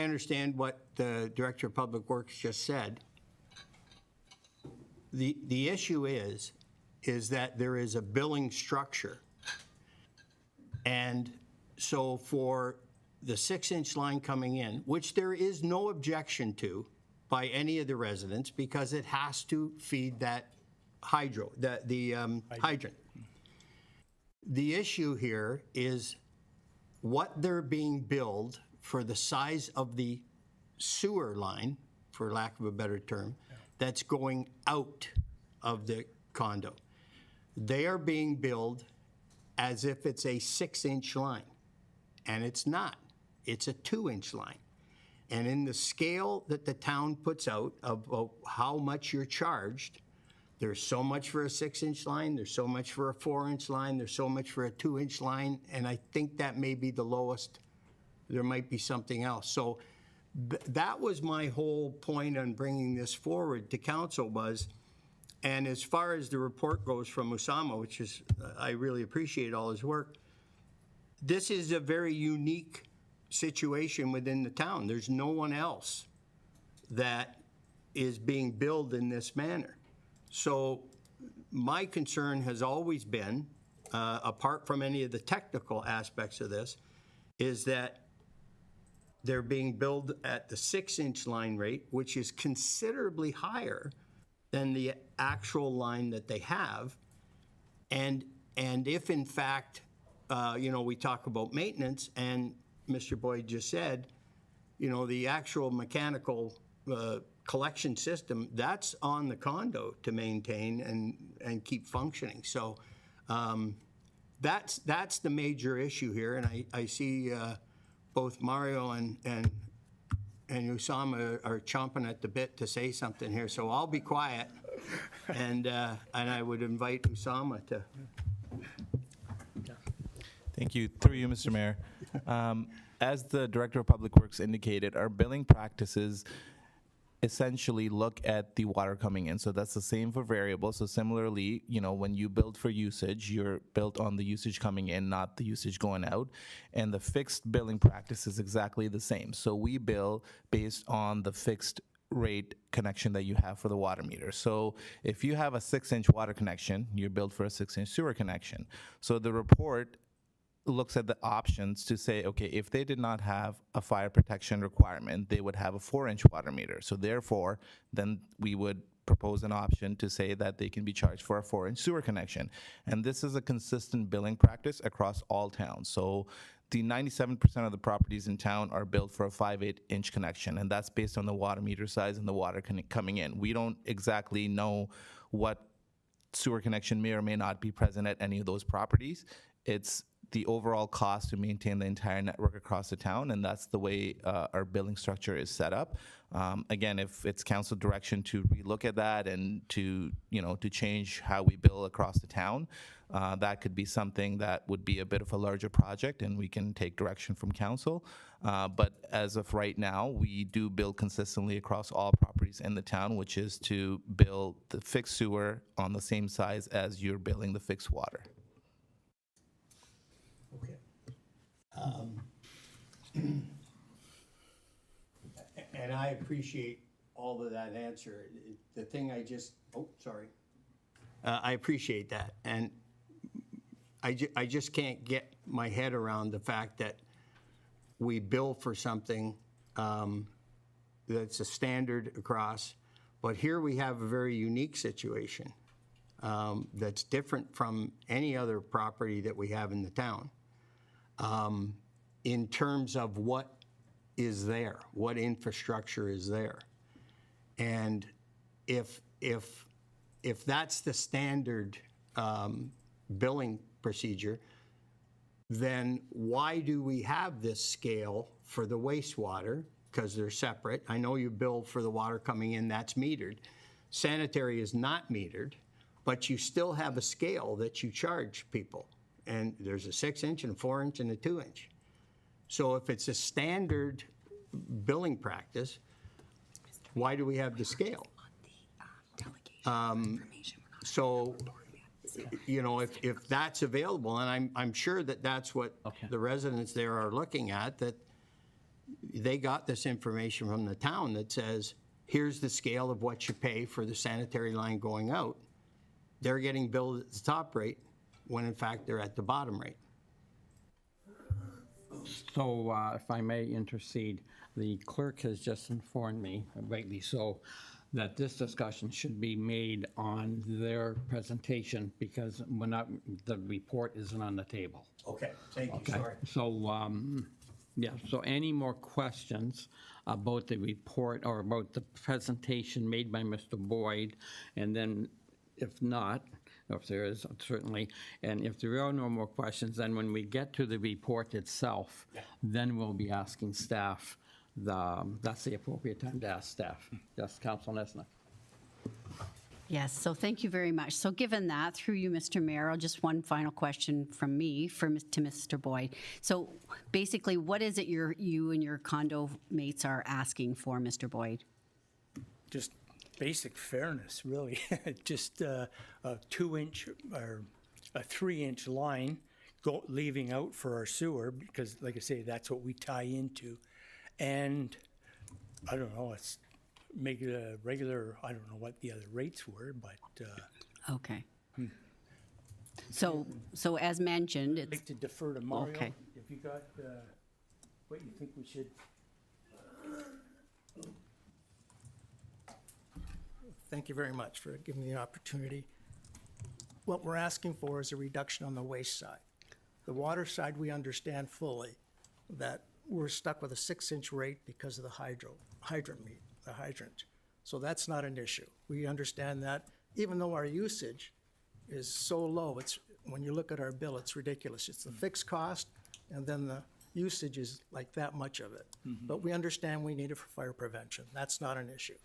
understand what the Director of Public Works just said. The issue is that there is a billing structure, and so for the 6-inch line coming in, which there is no objection to by any of the residents because it has to feed that hydrant. The issue here is what they're being billed for the size of the sewer line, for lack of a better term, that's going out of the condo. They are being billed as if it's a 6-inch line, and it's not. It's a 2-inch line. And in the scale that the town puts out of how much you're charged, there's so much for a 6-inch line, there's so much for a 4-inch line, there's so much for a 2-inch line, and I think that may be the lowest. There might be something else. So that was my whole point on bringing this forward to council was, and as far as the report goes from Usama, which is, I really appreciate all his work, this is a very unique situation within the town. There's no one else that is being billed in this manner. So my concern has always been, apart from any of the technical aspects of this, is that they're being billed at the 6-inch line rate, which is considerably higher than the actual line that they have. And if in fact, we talk about maintenance, and Mr. Boyd just said, the actual mechanical collection system, that's on the condo to maintain and keep functioning. So that's the major issue here, and I see both Mario and Usama are chomping at the bit to say something here, so I'll be quiet, and I would invite Usama to. Thank you. Through you, Mr. Mayor. As the Director of Public Works indicated, our billing practices essentially look at the water coming in. So that's the same for variables. So similarly, when you build for usage, you're built on the usage coming in, not the usage going out. And the fixed billing practice is exactly the same. So we bill based on the fixed rate connection that you have for the water meter. So if you have a 6-inch water connection, you're billed for a 6-inch sewer connection. So the report looks at the options to say, okay, if they did not have a fire protection requirement, they would have a 4-inch water meter. So therefore, then we would propose an option to say that they can be charged for a 4-inch sewer connection. And this is a consistent billing practice across all towns. So the 97% of the properties in town are billed for a 5/8-inch connection, and that's based on the water meter size and the water coming in. We don't exactly know what sewer connection may or may not be present at any of those properties. It's the overall cost to maintain the entire network across the town, and that's the way our billing structure is set up. Again, if it's council direction to relook at that and to change how we bill across the town, that could be something that would be a bit of a larger project, and we can take direction from council. But as of right now, we do bill consistently across all properties in the town, which is to bill the fixed sewer on the same size as you're billing the fixed water. Okay. And I appreciate all of that answer. The thing I appreciate that. And I just can't get my head around the fact that we bill for something that's a standard across, but here we have a very unique situation that's different from any other property that we have in the town. In terms of what is there, what infrastructure is there. And if that's the standard billing procedure, then why do we have this scale for the wastewater? Because they're separate. I know you bill for the water coming in, that's metered. Sanitary is not metered, but you still have a scale that you charge people. And there's a 6-inch and a 4-inch and a 2-inch. So if it's a standard billing practice, why do we have the scale? So, if that's available, and I'm sure that that's what the residents there are looking at, that they got this information from the town that says, here's the scale of what you pay for the sanitary line going out. They're getting billed at the top rate, when in fact they're at the bottom rate. So if I may intercede, the clerk has just informed me, rightly so, that this discussion should be made on their presentation because the report isn't on the table. Okay, thank you, Okay, sorry. so, so any more questions about the report or about the presentation made by Mr. Boyd? And then if not, if there is, certainly, and if there are no more questions, then when we get to the report itself, then we'll be asking staff, that's the appropriate time to ask staff. Yes, Councilor Nesna. Yes, so thank you very much. So given that, through you, Mr. Mayor, just one final question from me to Mr. Boyd. So basically, what is it you and your condo mates are asking for, Mr. Boyd? Just basic fairness, really. Just a 2-inch or a 3-inch line leaving out for our sewer, because like I say, that's what we tie into. And I don't know, it's make it a regular, I don't know what the other rates were, but Okay. So as mentioned, I'd like to defer to Mario. Okay. If you got what you think we should Thank you very much for giving me the opportunity. What we're asking for is a reduction on the waste side. The water side, we understand fully that we're stuck with a 6-inch rate because of the hydrant. So that's not an issue. We understand that, even though our usage is so low, when you look at our bill, it's ridiculous. It's the fixed cost, and then the usage is like that much of it. But we understand we need it for fire prevention. That's not an issue.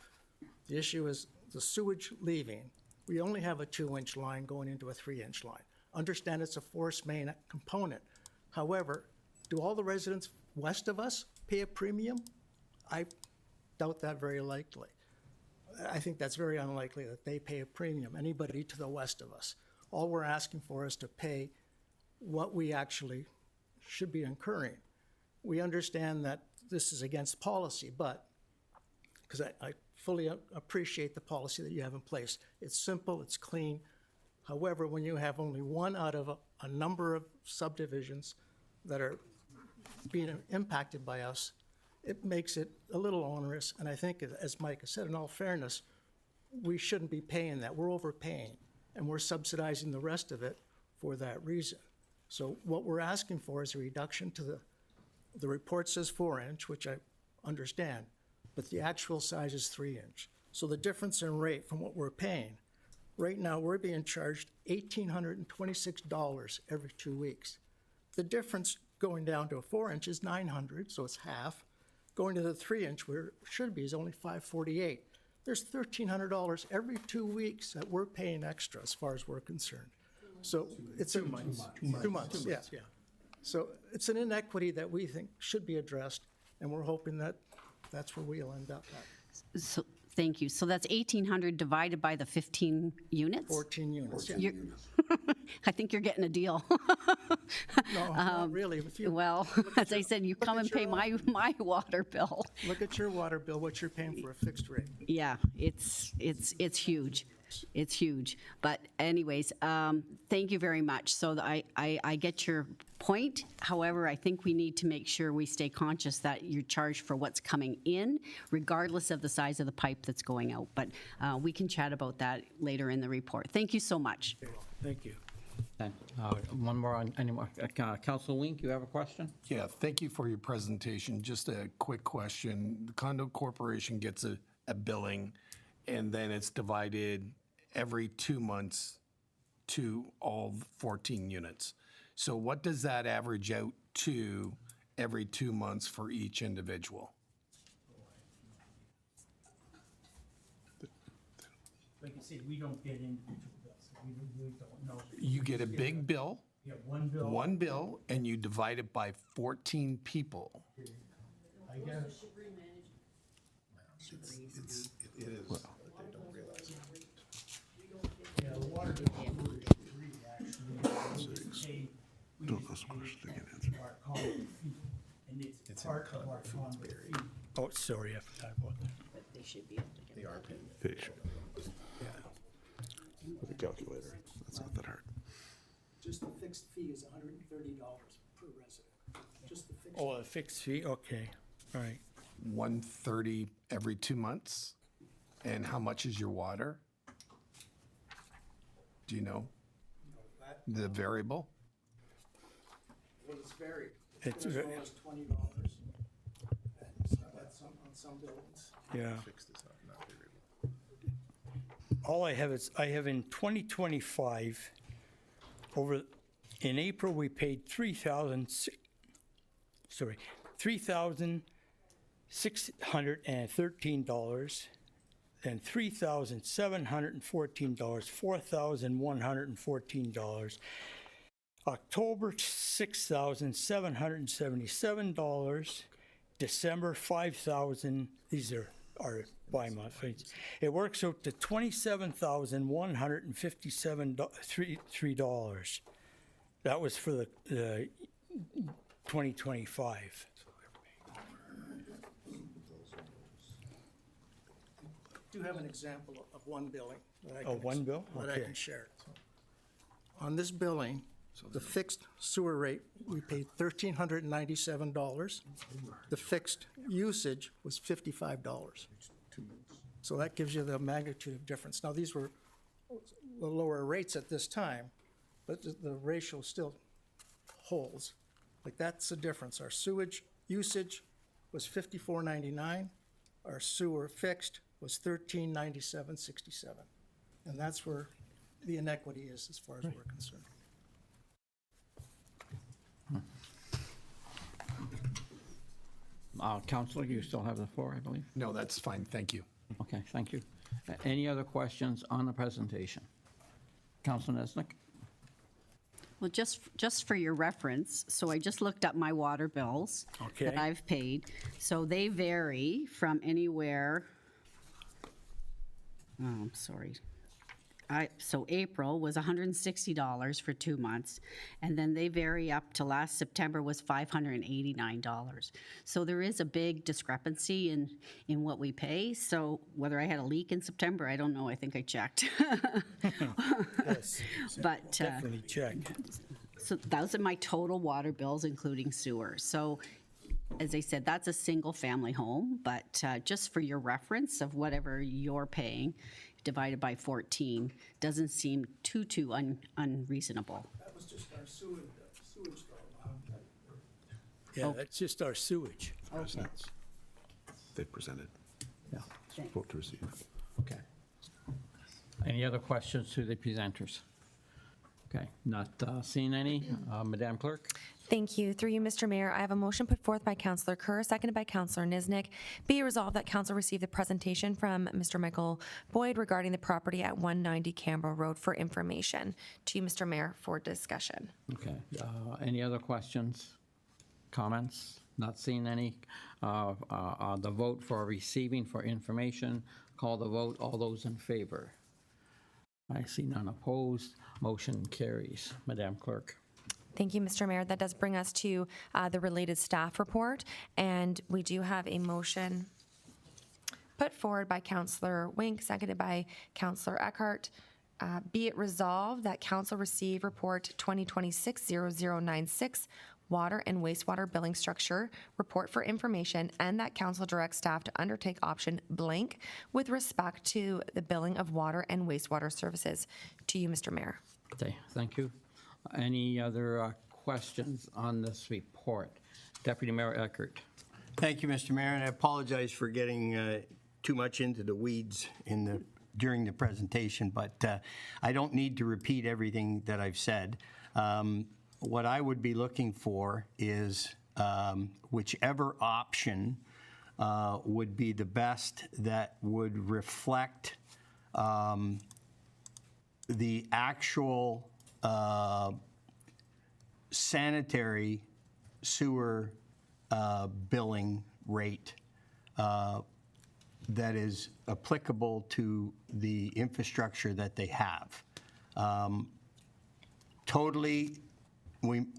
The issue is the sewage leaving. We only have a 2-inch line going into a 3-inch line. Understand it's a force main component. However, do all the residents west of us pay a premium? I doubt that very likely. I think that's very unlikely that they pay a premium, anybody to the west of us. All we're asking for is to pay what we actually should be incurring. We understand that this is against policy, but, because I fully appreciate the policy that you have in place. It's simple, it's clean. However, when you have only one out of a number of subdivisions that are being impacted by us, it makes it a little onerous. And I think, as Mike has said, in all fairness, we shouldn't be paying that. We're overpaying, and we're subsidizing the rest of it for that reason. So what we're asking for is a reduction to the report says 4-inch, which I understand, but the actual size is 3-inch. So the difference in rate from what we're paying, right now we're being charged $1,826 every 2 weeks. The difference going down to a 4-inch is $900, so it's half. Going to the 3-inch, where it should be, is only $548. There's $1,300 every 2 weeks that we're paying extra as far as we're concerned. So it's 2 months. 2 months, yeah. So it's an inequity that we think should be addressed, and we're hoping that that's where we'll end up at. So, thank you. So that's 1,800 divided by the 15 units? 14 units, yeah. You're- I think you're getting a deal. No, not really. If you Well, as I said, you come and pay my water bill. look at your water bill, what you're paying for a fixed rate. Yeah, it's huge. It's huge. But anyways, thank you very much. So I get your point. However, I think we need to make sure we stay conscious that you're charged for what's coming in, regardless of the size of the pipe that's going out. But we can chat about that later in the report. Thank you so much. Thank you. And, one more on, any more, Councilor Wink, you have a question? Yeah, thank you for your presentation. Just a quick question. The condo corporation gets a billing, and then it's divided every 2 months to all 14 units. So what does that average out to every 2 months for each individual? Like you say, we don't get individual bills, so we really don't know. You get a big bill, Yeah, one bill. one bill, and you divide it by 14 people. I guess. It is, but they don't realize it. Yeah, the water bill is free, actually. We just pay our condo fee, and it's part of our condo fee. Oh, sorry, I forgot about that. But they should be able to get. They are paying. With a calculator, that's not that hard. Just the fixed fee is $130 per resident. Just the fixed. Oh, a fixed fee, okay, all right. 130 every 2 months? And how much is your water? Do you know the variable? Well, it's varied. It's As ve- low as $20. On some buildings. Yeah. Fixed is not very low. All I have is, I have in 2025, in April, we paid $3,613, then $3,714, $4,114. October, $6,777. December, $5,000. These are by month rates. It works out to $27,157.3. That was for the 2025. I do have an example of one billing that I Oh, can. one bill? That I Okay. can share. On this billing, the fixed sewer rate, we paid $1,397. The fixed usage was $55. So that gives you the magnitude of difference. Now, these were the lower rates at this time, but the ratio still holds. Like, that's the difference. Our sewage usage was $54.99. Our sewer fixed was $13.97.67. And that's where the inequity is as far as we're concerned. Counselor, you still have the floor, I believe? No, that's fine. Thank you. Okay, thank you. Any other questions on the presentation? Counselor Nesnick? Well, just for your reference, so I just looked up my water bills that Okay. I've paid. So they vary from anywhere, oh, I'm sorry. So April was $160 for 2 months, and then they vary up to last September was $589. So there is a big discrepancy in what we pay. So whether I had a leak in September, I don't know. I think I checked. Yes. But Definitely check. so those are my total water bills, including sewer. So as I said, that's a single-family home, but just for your reference of whatever you're paying divided by 14 doesn't seem too unreasonable. That was just our sewage bill. Yeah, that's just our sewage. They presented. Yeah. Vote to receive. Okay. Any other questions to the presenters? Okay, not seeing any. Madam Clerk? Thank you. Through you, Mr. Mayor, I have a motion put forth by Councillor Kerr, seconded by Councillor Niznik. Be it resolved that Council receive the presentation from Mr. Michael Boyd regarding the property at 190 Canberra Road for information. To you, Mr. Mayor, for discussion. Okay. Any other questions, comments? Not seeing any. The vote for receiving for information. Call the vote. All those in favor? I see none opposed. Motion carries. Madam Clerk. Thank you, Mr. Mayor. That does bring us to the related staff report, and we do have a motion put forward by Councillor Wink, seconded by Councillor Eckhart. Be it resolved that Council receive report 2026-0096, water and wastewater billing structure report for information, and that Council directs staff to undertake option blank with respect to the billing of water and wastewater services. To you, Mr. Mayor. Okay, thank you. Any other questions on this report? Deputy Mayor Eckert. Thank you, Mr. Mayor, and I apologize for getting too much into the weeds during the presentation, but I don't need to repeat everything that I've said. What I would be looking for is whichever option would be the best that would reflect the actual sanitary sewer billing rate that is applicable to the infrastructure that they have. Totally,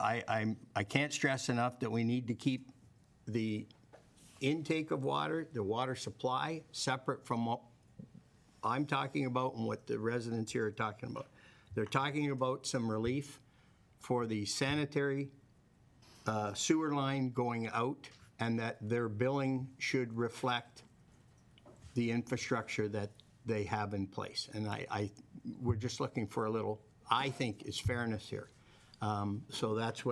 I can't stress enough that we need to keep the intake of water, the water supply, separate from what I'm talking about and what the residents here are talking about. They're talking about some relief for the sanitary sewer line going out, and that their billing should reflect the infrastructure that they have in place. And we're just looking for a little, I think, is fairness here. So that's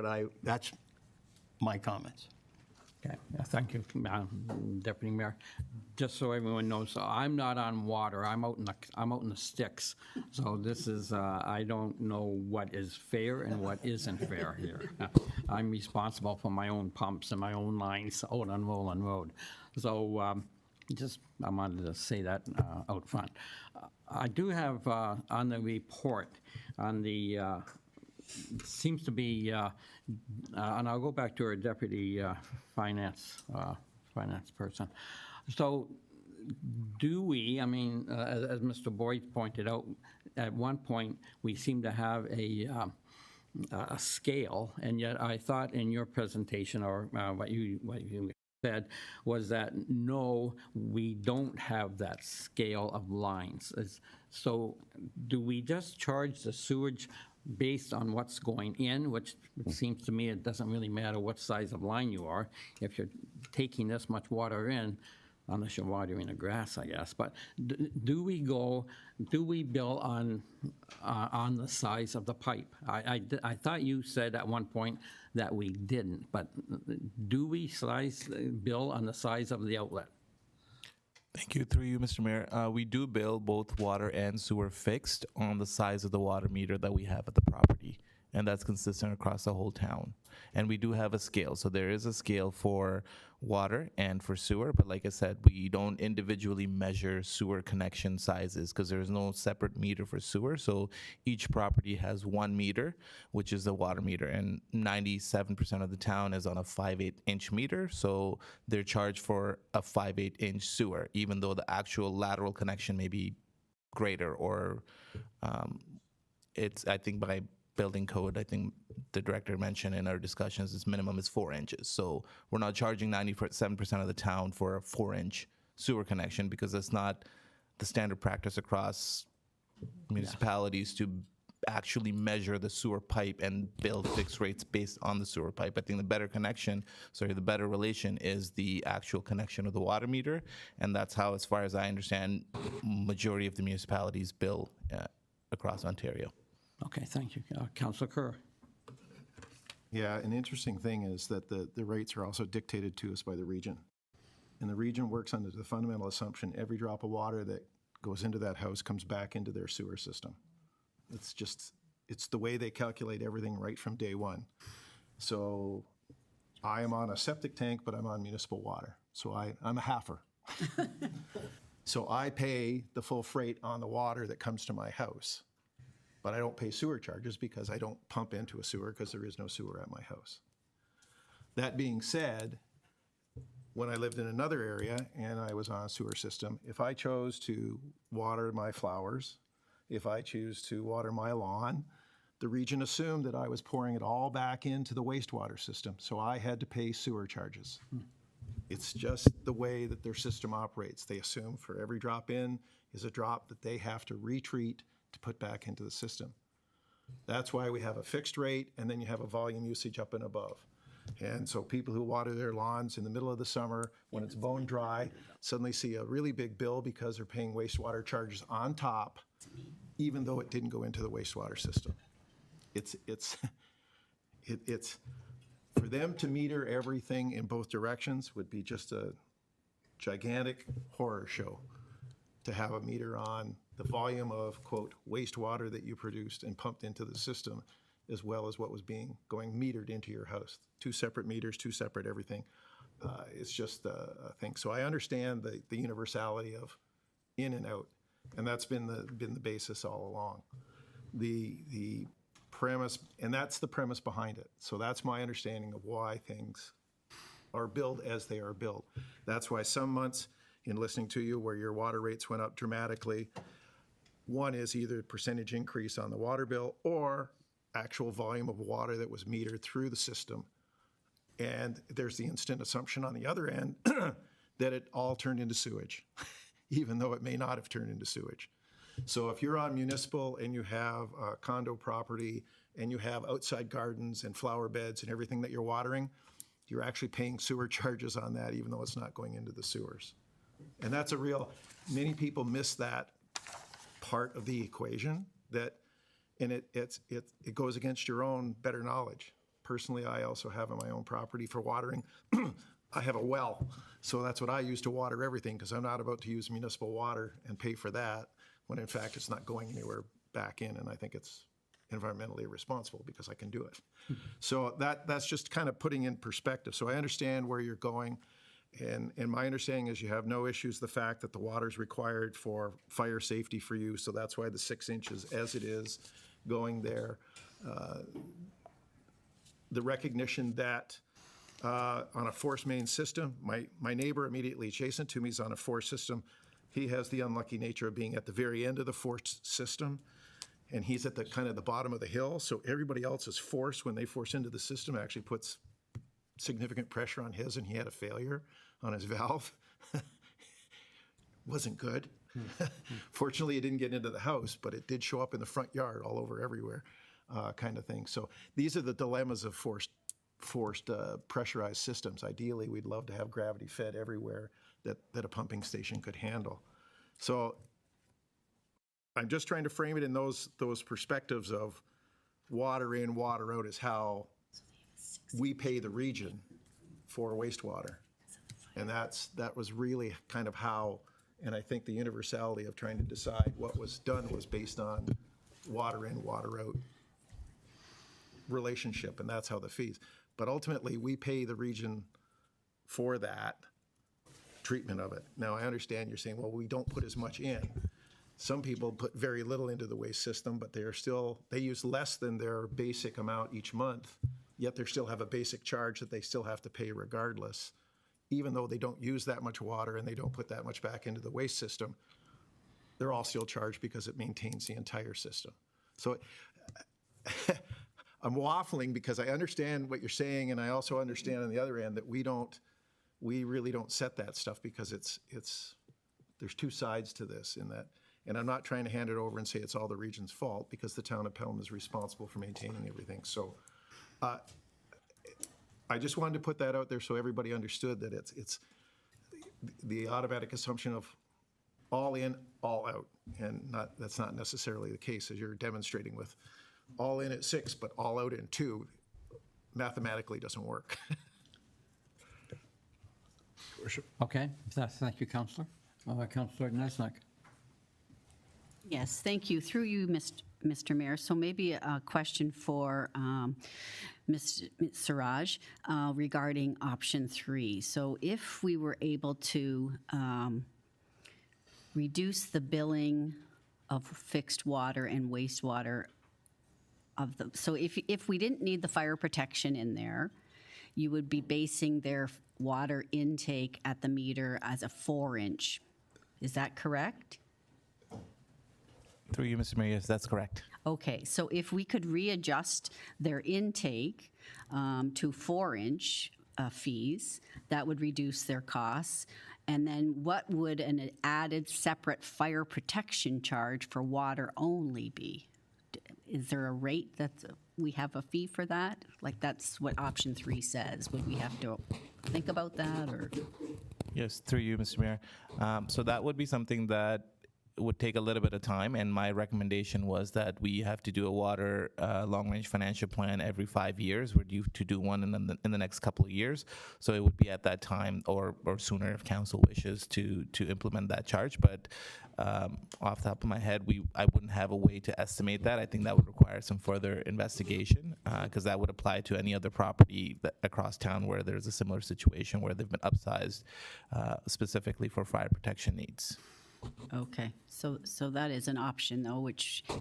my comments. Okay, thank you, Deputy Mayor. Just so everyone knows, so I'm not on water. I'm out in the sticks. So this is I don't know what is fair and what isn't fair here. I'm responsible for my own pumps and my own lines out on Roland Road. So I wanted to say that out front. I do have on the report on the. Seems to be, and I'll go back to our deputy finance person. So do we, I mean, as Mr. Boyd pointed out, at one point, we seem to have a scale, and yet I thought in your presentation, or what you said, was that no, we don't have that scale of lines. So do we just charge the sewage based on what's going in, which seems to me it doesn't really matter what size of line you are. If you're taking this much water in, unless you're watering the grass, I guess. But do we bill on the size of the pipe? I thought you said at one point that we didn't, but do we bill on the size of the outlet? Thank you. Through you, Mr. Mayor. We do bill both water and sewer fixed on the size of the water meter that we have at the property, and that's consistent across the whole town. And we do have a scale. So there is a scale for water and for sewer, but like I said, we don't individually measure sewer connection sizes because there's no separate meter for sewer. So each property has one meter, which is the water meter, and 97% of the town is on a 5/8-inch meter. So they're charged for a 5/8-inch sewer, even though the actual lateral connection may be greater, or I think by building code, I think the director mentioned in our discussions, its minimum is 4 inches. So we're not charging 97% of the town for a 4-inch sewer connection because that's not the standard practice across municipalities to actually measure the sewer pipe and build fixed rates based on the sewer pipe. I think the better relation is the actual connection of the water meter, and that's how, as far as I understand, majority of the municipalities bill across Ontario. Okay, thank you. Councilor Kerr. Yeah, an interesting thing is that the rates are also dictated to us by the region. And the region works under the fundamental assumption every drop of water that goes into that house comes back into their sewer system. It's the way they calculate everything right from day one. So I am on a septic tank, but I'm on municipal water. So I'm a halfer. So I pay the full freight on the water that comes to my house. But I don't pay sewer charges because I don't pump into a sewer because there is no sewer at my house. That being said, when I lived in another area and I was on a sewer system, if I chose to water my flowers, if I choose to water my lawn, the region assumed that I was pouring it all back into the wastewater system, so I had to pay sewer charges. It's just the way that their system operates. They assume for every drop in is a drop that they have to retreat to put back into the system. That's why we have a fixed rate, and then you have a volume usage up and above. And so people who water their lawns in the middle of the summer when it's bone dry suddenly see a really big bill because they're paying wastewater charges on top, even though it didn't go into the wastewater system. It's for them to meter everything in both directions would be just a gigantic horror show. To have a meter on the volume of, quote, wastewater that you produced and pumped into the system, as well as what was going metered into your house. 2 separate meters, 2 separate everything. It's just a thing. So I understand the universality of in and out, and that's been the basis all along. The premise, and that's the premise behind it. So that's my understanding of why things are billed as they are billed. That's why some months, in listening to you, where your water rates went up dramatically, one is either percentage increase on the water bill or actual volume of water that was metered through the system. And there's the instant assumption on the other end that it all turned into sewage, even though it may not have turned into sewage. So if you're on municipal and you have a condo property and you have outside gardens and flower beds and everything that you're watering, you're actually paying sewer charges on that, even though it's not going into the sewers. And that's many people miss that part of the equation, and it goes against your own better knowledge. Personally, I also have on my own property for watering, I have a well, so that's what I use to water everything, because I'm not about to use municipal water and pay for that, when in fact it's not going anywhere back in, and I think it's environmentally irresponsible because I can do it. So that's just kind of putting in perspective. So I understand where you're going. And my understanding is you have no issues the fact that the water is required for fire safety for you, so that's why the 6 inches as it is going there. The recognition that on a force main system, my neighbor immediately adjacent to me is on a force system. He has the unlucky nature of being at the very end of the force system, and he's at the kind of the bottom of the hill, so everybody else's force, when they force into the system, actually puts significant pressure on his, and he had a failure on his valve. Wasn't good. Fortunately, it didn't get into the house, but it did show up in the front yard all over everywhere, kind of thing. So these are the dilemmas of forced pressurized systems. Ideally, we'd love to have gravity fed everywhere. that a pumping station could handle. So I'm just trying to frame it in those perspectives of water in, water out is how we pay the region for wastewater. And that was really kind of how, and I think the universality of trying to decide what was done was based on water in, water out relationship, and that's how the fees. But ultimately, we pay the region for that treatment of it. Now, I understand you're saying, well, we don't put as much in. Some people put very little into the waste system, but they use less than their basic amount each month, yet they still have a basic charge that they still have to pay regardless. Even though they don't use that much water and they don't put that much back into the waste system, they're all still charged because it maintains the entire system. So I'm waffling because I understand what you're saying, and I also understand on the other end that we really don't set that stuff because there's two sides to this in that, and I'm not trying to hand it over and say it's all the region's fault because the town of Pelham is responsible for maintaining everything. So I just wanted to put that out there so everybody understood that it's the automatic assumption of all in, all out, and that's not necessarily the case as you're demonstrating with all in at 6, but all out in 2, mathematically doesn't work. Okay, thank you, Councillor. Councillor Nesnick. Yes, thank you. Through you, Mr. Mayor. So maybe a question for Ms. Siraj regarding option 3. So if we were able to reduce the billing of fixed water and wastewater so if we didn't need the fire protection in there, you would be basing their water intake at the meter as a 4-inch. Is that correct? Through you, Mr. Mayor, yes, that's correct. Okay, so if we could readjust their intake to 4-inch fees, that would reduce their costs. And then what would an added separate fire protection charge for water only be? Is there a rate that we have a fee for that? Like that's what option 3 says. Would we have to think about that or? Yes, through you, Mr. Mayor. So that would be something that would take a little bit of time, and my recommendation was that we have to do a water long-range financial plan every 5 years. We're due to do one in the next couple of years, so it would be at that time or sooner if council wishes to implement that charge. But off the top of my head, I wouldn't have a way to estimate that. I think that would require some further investigation because that would apply to any other property across town where there's a similar situation where they've been upsized specifically for fire protection needs. Okay, so that is an option though,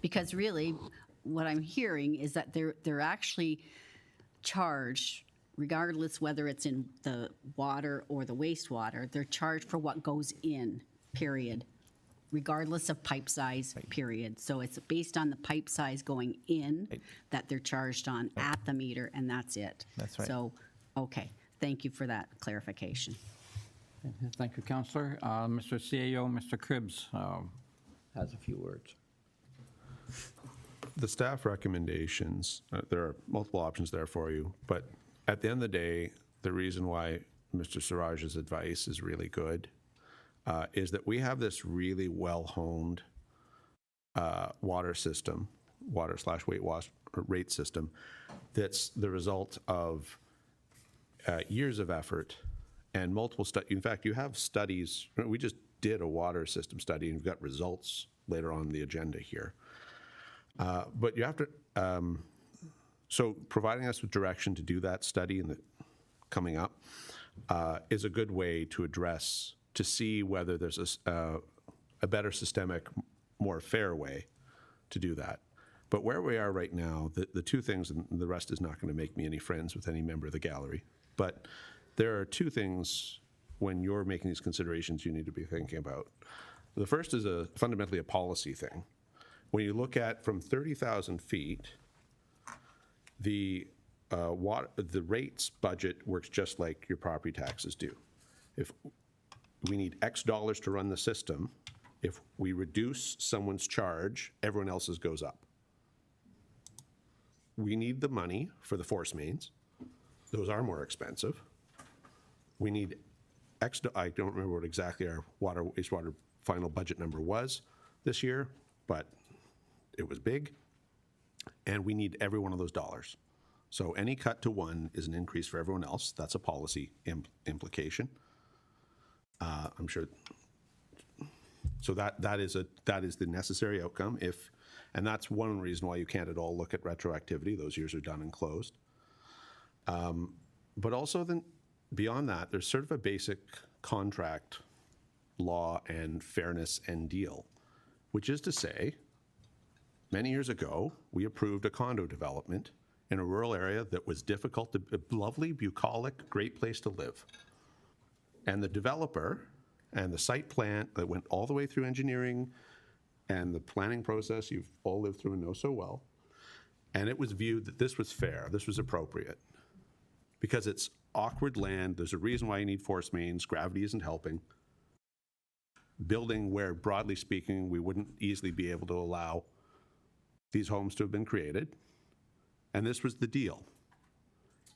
because really what I'm hearing is that they're actually charged, regardless whether it's in the water or the wastewater, they're charged for what goes in, period, regardless of pipe size, period. So it's based on the pipe size going in that they're charged on at the meter, and that's it. That's right. So, okay, thank you for that clarification. Thank you, Councillor. Mr. CAO, Mr. Cribbs has a few words. The staff recommendations, there are multiple options there for you, but at the end of the day, the reason why Mr. Siraj's advice is really good is that we have this really well-honed water system, water/weight rate system, that's the result of years of effort and multiple studies. In fact, you have studies. We just did a water system study, and we've got results later on the agenda here. But you have to, so providing us with direction to do that study coming up is a good way to address, to see whether there's a better systemic, more fair way to do that. But where we are right now, the two things, and the rest is not going to make me any friends with any member of the gallery, but there are two things when you're making these considerations you need to be thinking about. The first is fundamentally a policy thing. When you look at from 30,000 feet, the rates budget works just like your property taxes do. If we need X dollars to run the system, if we reduce someone's charge, everyone else's goes up. We need the money for the force mains. Those are more expensive. We need I don't remember what exactly our wastewater final budget number was this year, but it was big, and we need every one of those dollars. So any cut to one is an increase for everyone else. That's a policy implication. I'm sure. So that is the necessary outcome. And that's one reason why you can't at all look at retroactivity. Those years are done and closed. But also then beyond that, there's sort of a basic contract law and fairness and deal, which is to say, many years ago, we approved a condo development in a rural area that was difficult, lovely, bucolic, great place to live. And the developer and the site plan that went all the way through engineering and the planning process you've all lived through and know so well, and it was viewed that this was fair, this was appropriate. Because it's awkward land, there's a reason why you need force mains, gravity isn't helping. Building where, broadly speaking, we wouldn't easily be able to allow these homes to have been created. And this was the deal.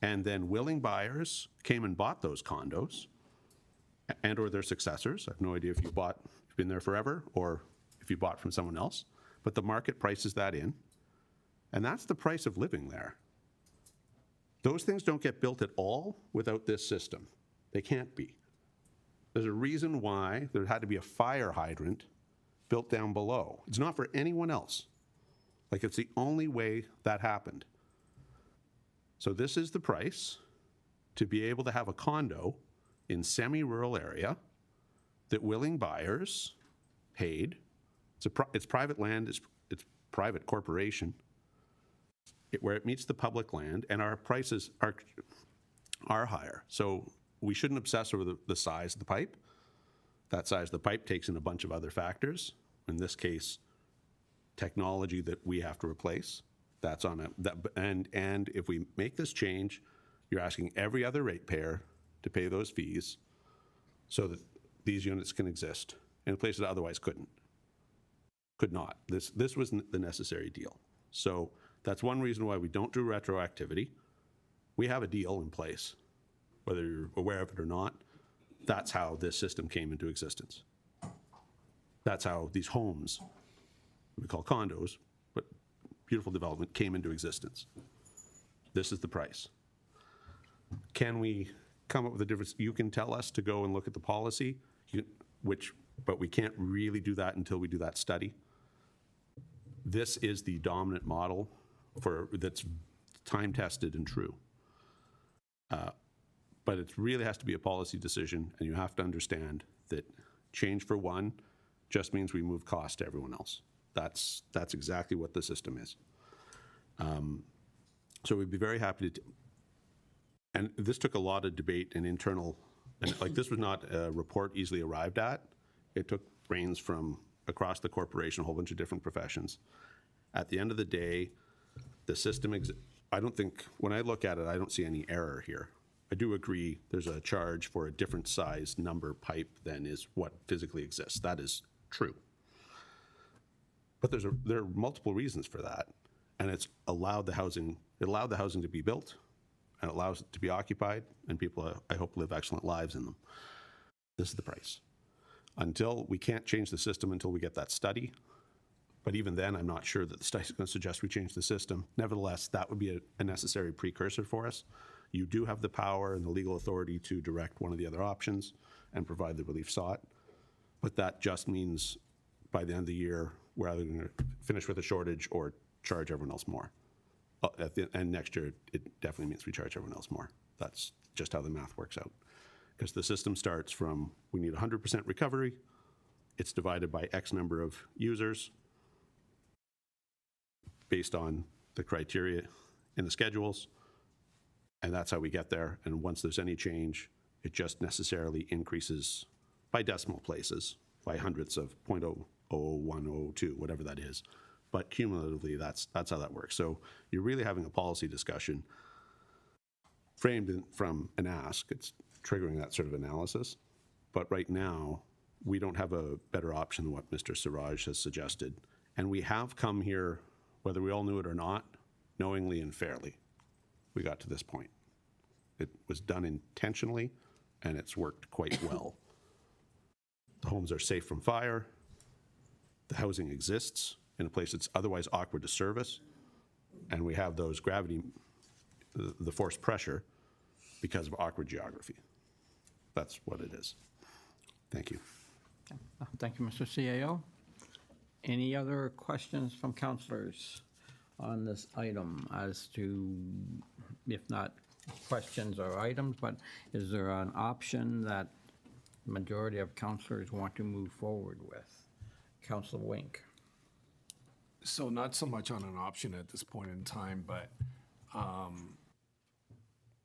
And then willing buyers came and bought those condos and or their successors. I have no idea if you've been there forever or if you bought from someone else, but the market prices that in. And that's the price of living there. Those things don't get built at all without this system. They can't be. There's a reason why there had to be a fire hydrant built down below. It's not for anyone else. Like, it's the only way that happened. So this is the price to be able to have a condo in semi-rural area that willing buyers paid. It's private land, it's private corporation, where it meets the public land, and our prices are higher. So we shouldn't obsess over the size of the pipe. That size of the pipe takes in a bunch of other factors. In this case, technology that we have to replace. That's on and if we make this change, you're asking every other ratepayer to pay those fees so that these units can exist in a place that otherwise could not. This was the necessary deal. So that's one reason why we don't do retroactivity. We have a deal in place, whether you're aware of it or not. That's how this system came into existence. That's how these homes, we call condos, but beautiful development, came into existence. This is the price. Can we come up with a difference? You can tell us to go and look at the policy, but we can't really do that until we do that study. This is the dominant model that's time-tested and true. But it really has to be a policy decision, and you have to understand that change for one just means we move cost to everyone else. That's exactly what the system is. So we'd be very happy to, and this took a lot of debate and internal, and like this was not a report easily arrived at. It took brains from across the corporation, a whole bunch of different professions. At the end of the day, the system, I don't think, when I look at it, I don't see any error here. I do agree there's a charge for a different size number pipe than is what physically exists. That is true. But there are multiple reasons for that, and it allowed the housing to be built, and it allows it to be occupied, and people, I hope, live excellent lives in them. This is the price. We can't change the system until we get that study, but even then, I'm not sure that the study is going to suggest we change the system. Nevertheless, that would be a necessary precursor for us. You do have the power and the legal authority to direct one of the other options and provide the relief sought, but that just means by the end of the year, we're either going to finish with a shortage or charge everyone else more. And next year, it definitely means we charge everyone else more. That's just how the math works out. Because the system starts from, we need 100% recovery, it's divided by X number of users based on the criteria in the schedules, and that's how we get there. And once there's any change, it just necessarily increases by decimal places, by hundredths of 0.00102, whatever that is. But cumulatively, that's how that works. So you're really having a policy discussion framed from an ask. It's triggering that sort of analysis. But right now, we don't have a better option than what Mr. Siraj has suggested. And we have come here, whether we all knew it or not, knowingly and fairly. We got to this point. It was done intentionally and it's worked quite well. The homes are safe from fire. The housing exists in a place that's otherwise awkward to service. And we have those gravity, the forced pressure, because of awkward geography. That's what it is. Thank you. Thank you, Mr. CAO. Any other questions from councilors on this item as to, if not questions or items, but is there an option that majority of councilors want to move forward with? Councilor Wink. So not so much on an option at this point in time, but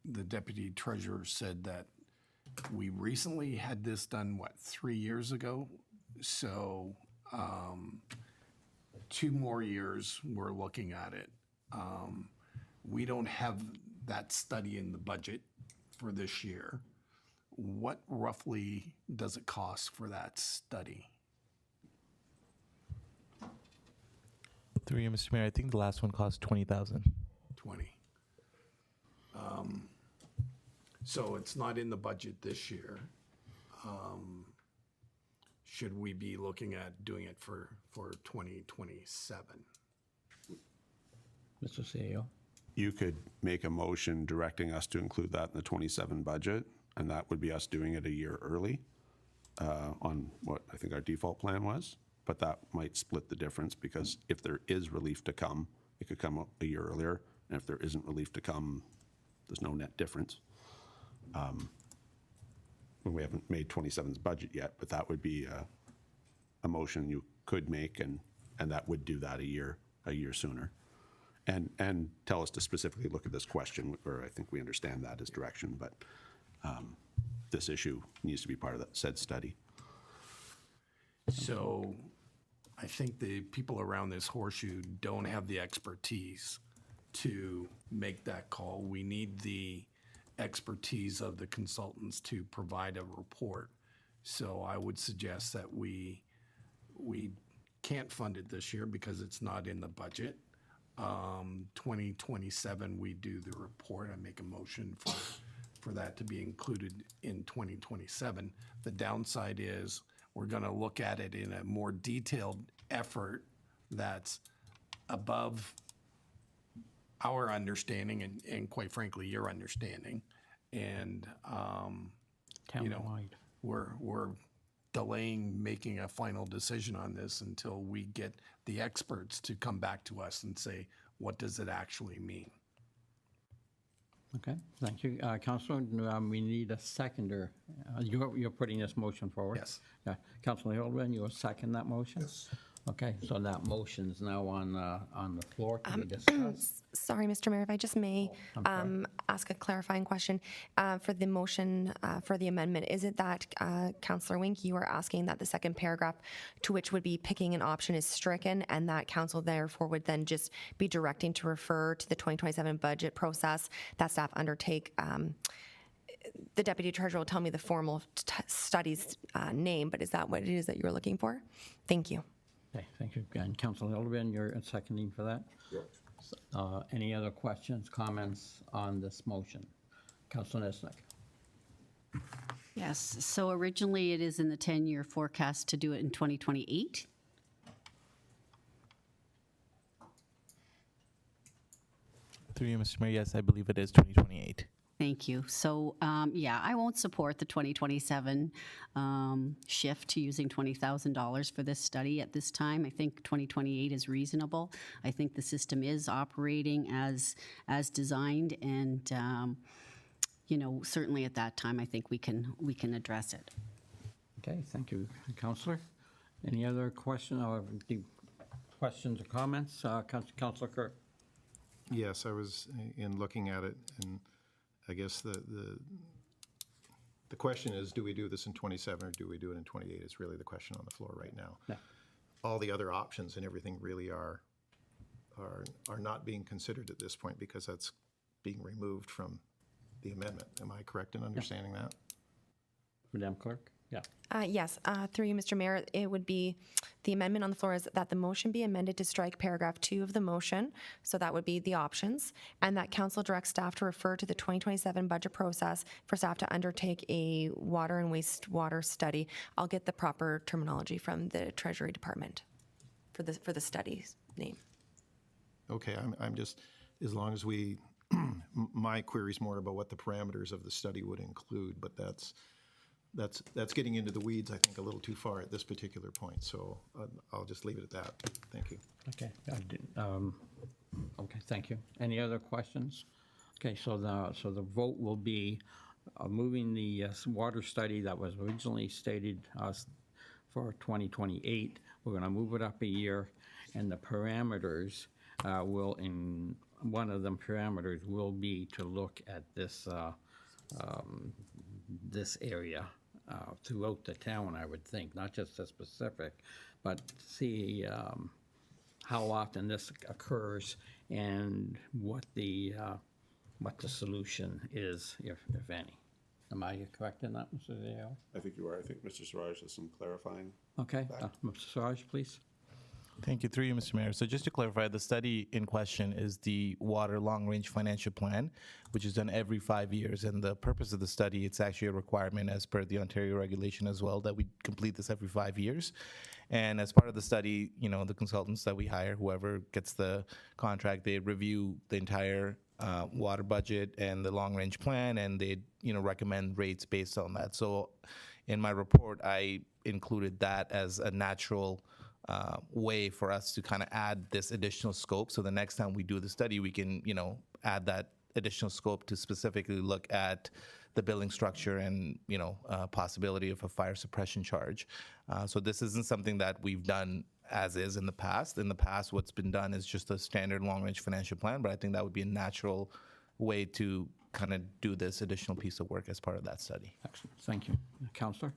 the deputy treasurer said that we recently had this done, what, 3 years ago? So 2 more years, we're looking at it. We don't have that study in the budget for this year. What roughly does it cost for that study? Through you, Mr. Mayor, I think the last one cost $20,000. 20. So it's not in the budget this year. Should we be looking at doing it for 2027? Mr. CAO. You could make a motion directing us to include that in the 27 budget, and that would be us doing it a year early on what I think our default plan was. But that might split the difference, because if there is relief to come, it could come a year earlier. And if there isn't relief to come, there's no net difference. We haven't made 27's budget yet, but that would be a motion you could make, and that would do that a year sooner. And tell us to specifically look at this question, where I think we understand that as direction, but this issue needs to be part of that said study. So I think the people around this horseshoe don't have the expertise to make that call. We need the expertise of the consultants to provide a report. So I would suggest that we can't fund it this year because it's not in the budget. 2027, we do the report. I make a motion for that to be included in 2027. The downside is we're going to look at it in a more detailed effort that's above our understanding and quite frankly, your understanding. And, we're delaying making a final decision on this until we get the experts to come back to us and say, what does it actually mean? Okay, thank you. Councilor, we need a seconder. You're putting this motion forward? Yes. Yeah. Councilor Hildebrand, you will second that motion? Yes. Okay, so that motion is now on the floor to be discussed. Sorry, Mr. Mayor, if I just may ask a clarifying question for the motion for the amendment. Is it that, Councillor Wink, you are asking that the second paragraph to which would be picking an option is stricken, and that council therefore would then just be directing to refer to the 2027 budget process that staff undertake? The deputy treasurer will tell me the formal study's name, but is that what it is that you're looking for? Thank you. Okay, thank you. And Councilor Hildebrand, you're seconding for that? Yes. Any other questions, comments on this motion? Councilor Nesnick. Yes, so originally it is in the 10-year forecast to do it in 2028. Through you, Mr. Mayor, yes, I believe it is 2028. Thank you. So, yeah, I won't support the 2027 shift to using $20,000 for this study at this time. I think 2028 is reasonable. I think the system is operating as designed, and certainly at that time, I think we can address it. Okay, thank you, Councilor. Any other questions or comments? Councilor Kirk. Yes, I was in looking at it, and I guess the question is, do we do this in 27 or do we do it in 28? It's really the question on the floor right now. Yeah. All the other options and everything really are not being considered at this point because that's being removed from the amendment. Am I correct in understanding that? Madam Clerk? Yeah. Yes, through you, Mr. Mayor, it would be, the amendment on the floor is that the motion be amended to strike paragraph 2 of the motion, so that would be the options, and that council directs staff to refer to the 2027 budget process for staff to undertake a water and wastewater study. I'll get the proper terminology from the Treasury Department for the study's name. Okay, I'm just, as long as we, my query's more about what the parameters of the study would include, but that's getting into the weeds, I think, a little too far at this particular point, so I'll just leave it at that. Thank you. Okay. Okay, thank you. Any other questions? Okay, so the vote will be moving the water study that was originally stated for 2028. We're going to move it up a year, and the parameters one of them parameters will be to look at this this area throughout the town, I would think, not just the specific, but see how often this occurs and what the solution is, if any. Am I correct in that, Mr. Dale? I think you are. I think Mr. Siraj has some clarifying. Okay, Mr. Siraj, please. Thank you. Through you, Mr. Mayor. So just to clarify, the study in question is the Water Long-Range Financial Plan, which is done every 5 years. And the purpose of the study, it's actually a requirement as per the Ontario regulation as well, that we complete this every 5 years. And as part of the study, the consultants that we hire, whoever gets the contract, they review the entire water budget and the long-range plan, and they recommend rates based on that. So in my report, I included that as a natural way for us to kind of add this additional scope. So the next time we do the study, we can, add that additional scope to specifically look at the billing structure and, possibility of a fire suppression charge. So this isn't something that we've done as is in the past. In the past, what's been done is just a standard long-range financial plan, but I think that would be a natural way to kind of do this additional piece of work as part of that study. Excellent. Thank you. Councillor?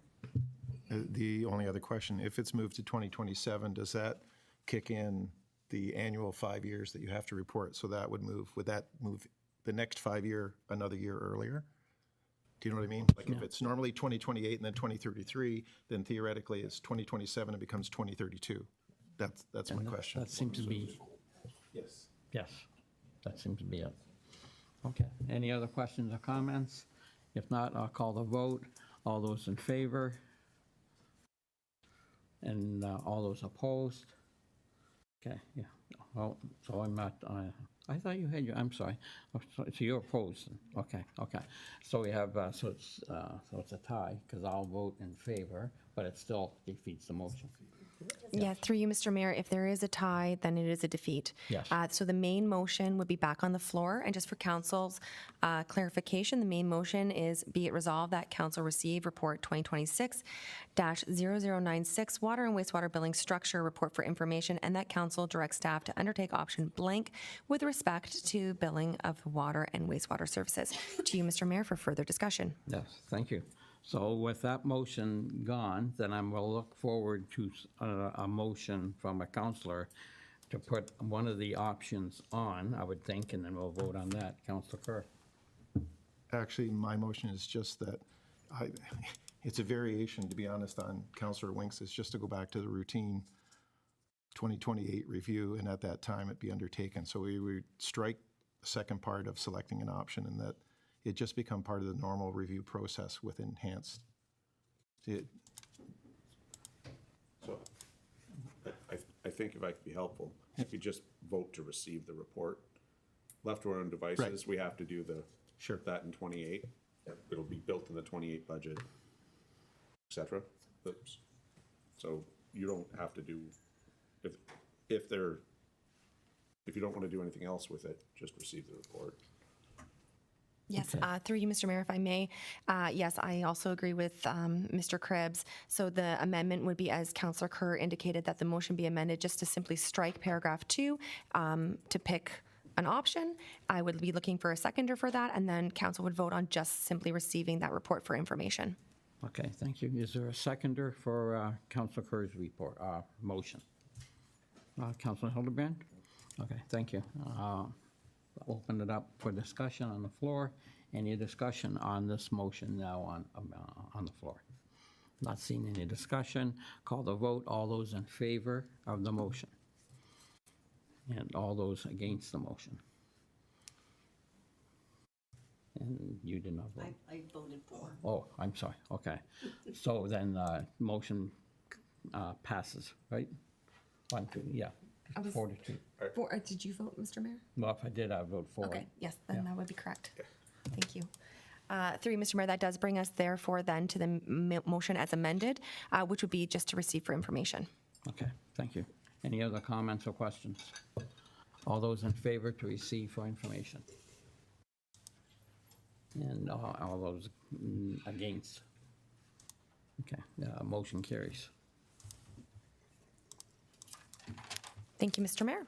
The only other question, if it's moved to 2027, does that kick in the annual 5 years that you have to report? So that would that move the next 5 year another year earlier? Do you know what I mean? Like if it's normally 2028 and then 2033, then theoretically it's 2027, it becomes 2032. That's my question. That seems to be, Yes. yes, that seems to be it. Okay. Any other questions or comments? If not, I'll call the vote. All those in favor? And all those opposed? Okay, yeah. Well, so I'm not, I thought you had your, I'm sorry. Oh, so you're opposed. Okay. So we have, so it's a tie, because I'll vote in favor, but it still defeats the motion. Yeah, through you, Mr. Mayor, if there is a tie, then it is a defeat. Yes. So the main motion would be back on the floor, and just for council's clarification, the main motion is, be it resolved that council receive report 2026-0096 water and wastewater billing structure report for information, and that council directs staff to undertake option blank with respect to billing of water and wastewater services. To you, Mr. Mayor, for further discussion. Yes, thank you. So with that motion gone, then I will look forward to a motion from a councillor to put one of the options on, I would think, and then we'll vote on that. Councillor Kerr. Actually, my motion is just that it's a variation, to be honest, on Councillor Wink's. It's just to go back to the routine 2028 review, and at that time it be undertaken. So we would strike the second part of selecting an option, and that it just become part of the normal review process with enhanced. So I think if I could be helpful, if we just vote to receive the report. Left to our own devices, Right. we have to do that in 28. It'll be built in the 28 budget, et cetera. Oops. So you don't have to do, if you don't want to do anything else with it, just receive the report. Yes, through you, Mr. Mayor, if I may. Yes, I also agree with Mr. Krebs. So the amendment would be, as Councillor Kerr indicated, that the motion be amended just to simply strike paragraph 2 to pick an option. I would be looking for a seconder for that, and then council would vote on just simply receiving that report for information. Okay, thank you. Is there a seconder for Councillor Kerr's report, motion? Councillor Hildebrand? Okay, thank you. Open it up for discussion on the floor. Any discussion on this motion now on the floor? Not seeing any discussion. Call the vote. All those in favor of the motion? And all those against the motion? And you did not vote? I voted for. Oh, I'm sorry, okay. So then, motion passes, right? 1, 2, yeah, I was- 4 to 2. Did you vote, Mr. Mayor? Well, if I did, I'd vote for it. Okay, yes, then that would be correct. Thank you. Through you, Mr. Mayor, that does bring us therefore then to the motion as amended, which would be just to receive for information. Okay, thank you. Any other comments or questions? All those in favor to receive for information? And all those against? Okay, motion carries. Thank you, Mr. Mayor.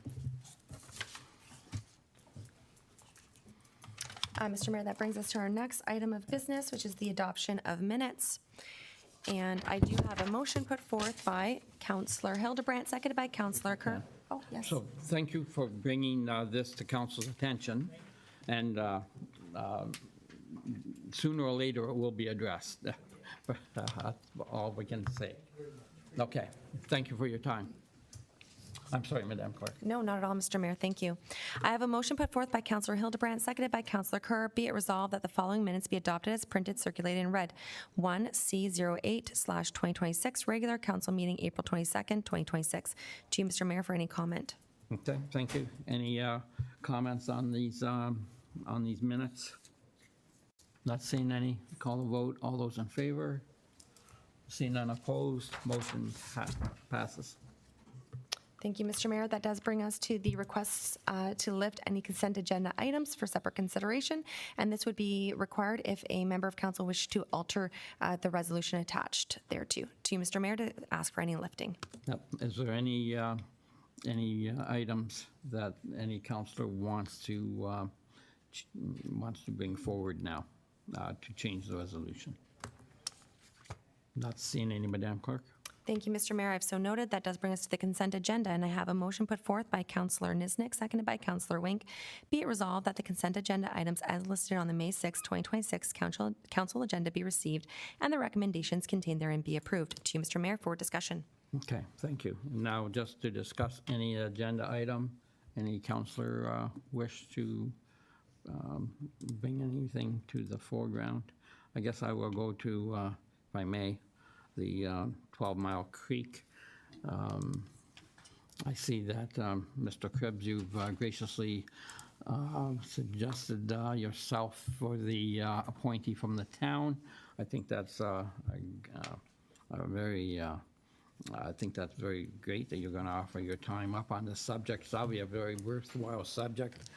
Mr. Mayor, that brings us to our next item of business, which is the adoption of minutes. And I do have a motion put forth by Councillor Hildebrandt, seconded by Councillor Kerr. Oh, yes. So thank you for bringing this to council's attention, and sooner or later it will be addressed. But that's all we can say. Okay, thank you for your time. I'm sorry, Madam Clerk. No, not at all, Mr. Mayor. Thank you. I have a motion put forth by Councillor Hildebrandt, seconded by Councillor Kerr. Be it resolved that the following minutes be adopted as printed, circulated, and read. 1C08/2026, regular council meeting, April 22nd, 2026. To you, Mr. Mayor, for any comment. Okay, thank you. Any comments on these minutes? Not seeing any. Call a vote. All those in favor? Seeing none opposed, motion passes. Thank you, Mr. Mayor. That does bring us to the requests to lift any consent agenda items for separate consideration, and this would be required if a member of council wished to alter the resolution attached thereto. To you, Mr. Mayor, to ask for any lifting. Yep. Is there any items that any councillor wants to bring forward now to change the resolution? Not seeing any, Madam Clerk. Thank you, Mr. Mayor. I've so noted. That does bring us to the consent agenda, and I have a motion put forth by Councillor Niznik, seconded by Councillor Wink. Be it resolved that the consent agenda items as listed on the May 6, 2026 council agenda be received, and the recommendations contained therein be approved. To you, Mr. Mayor, for discussion. Okay, thank you. Now, just to discuss any agenda item, any councillor wish to bring anything to the foreground? I guess I will go to, if I may, the 12 Mile Creek. I see that, Mr. Krebs, you've graciously suggested yourself for the appointee from the town. I think that's a very, I think that's very great that you're going to offer your time up on this subject. It's obviously a very worthwhile subject.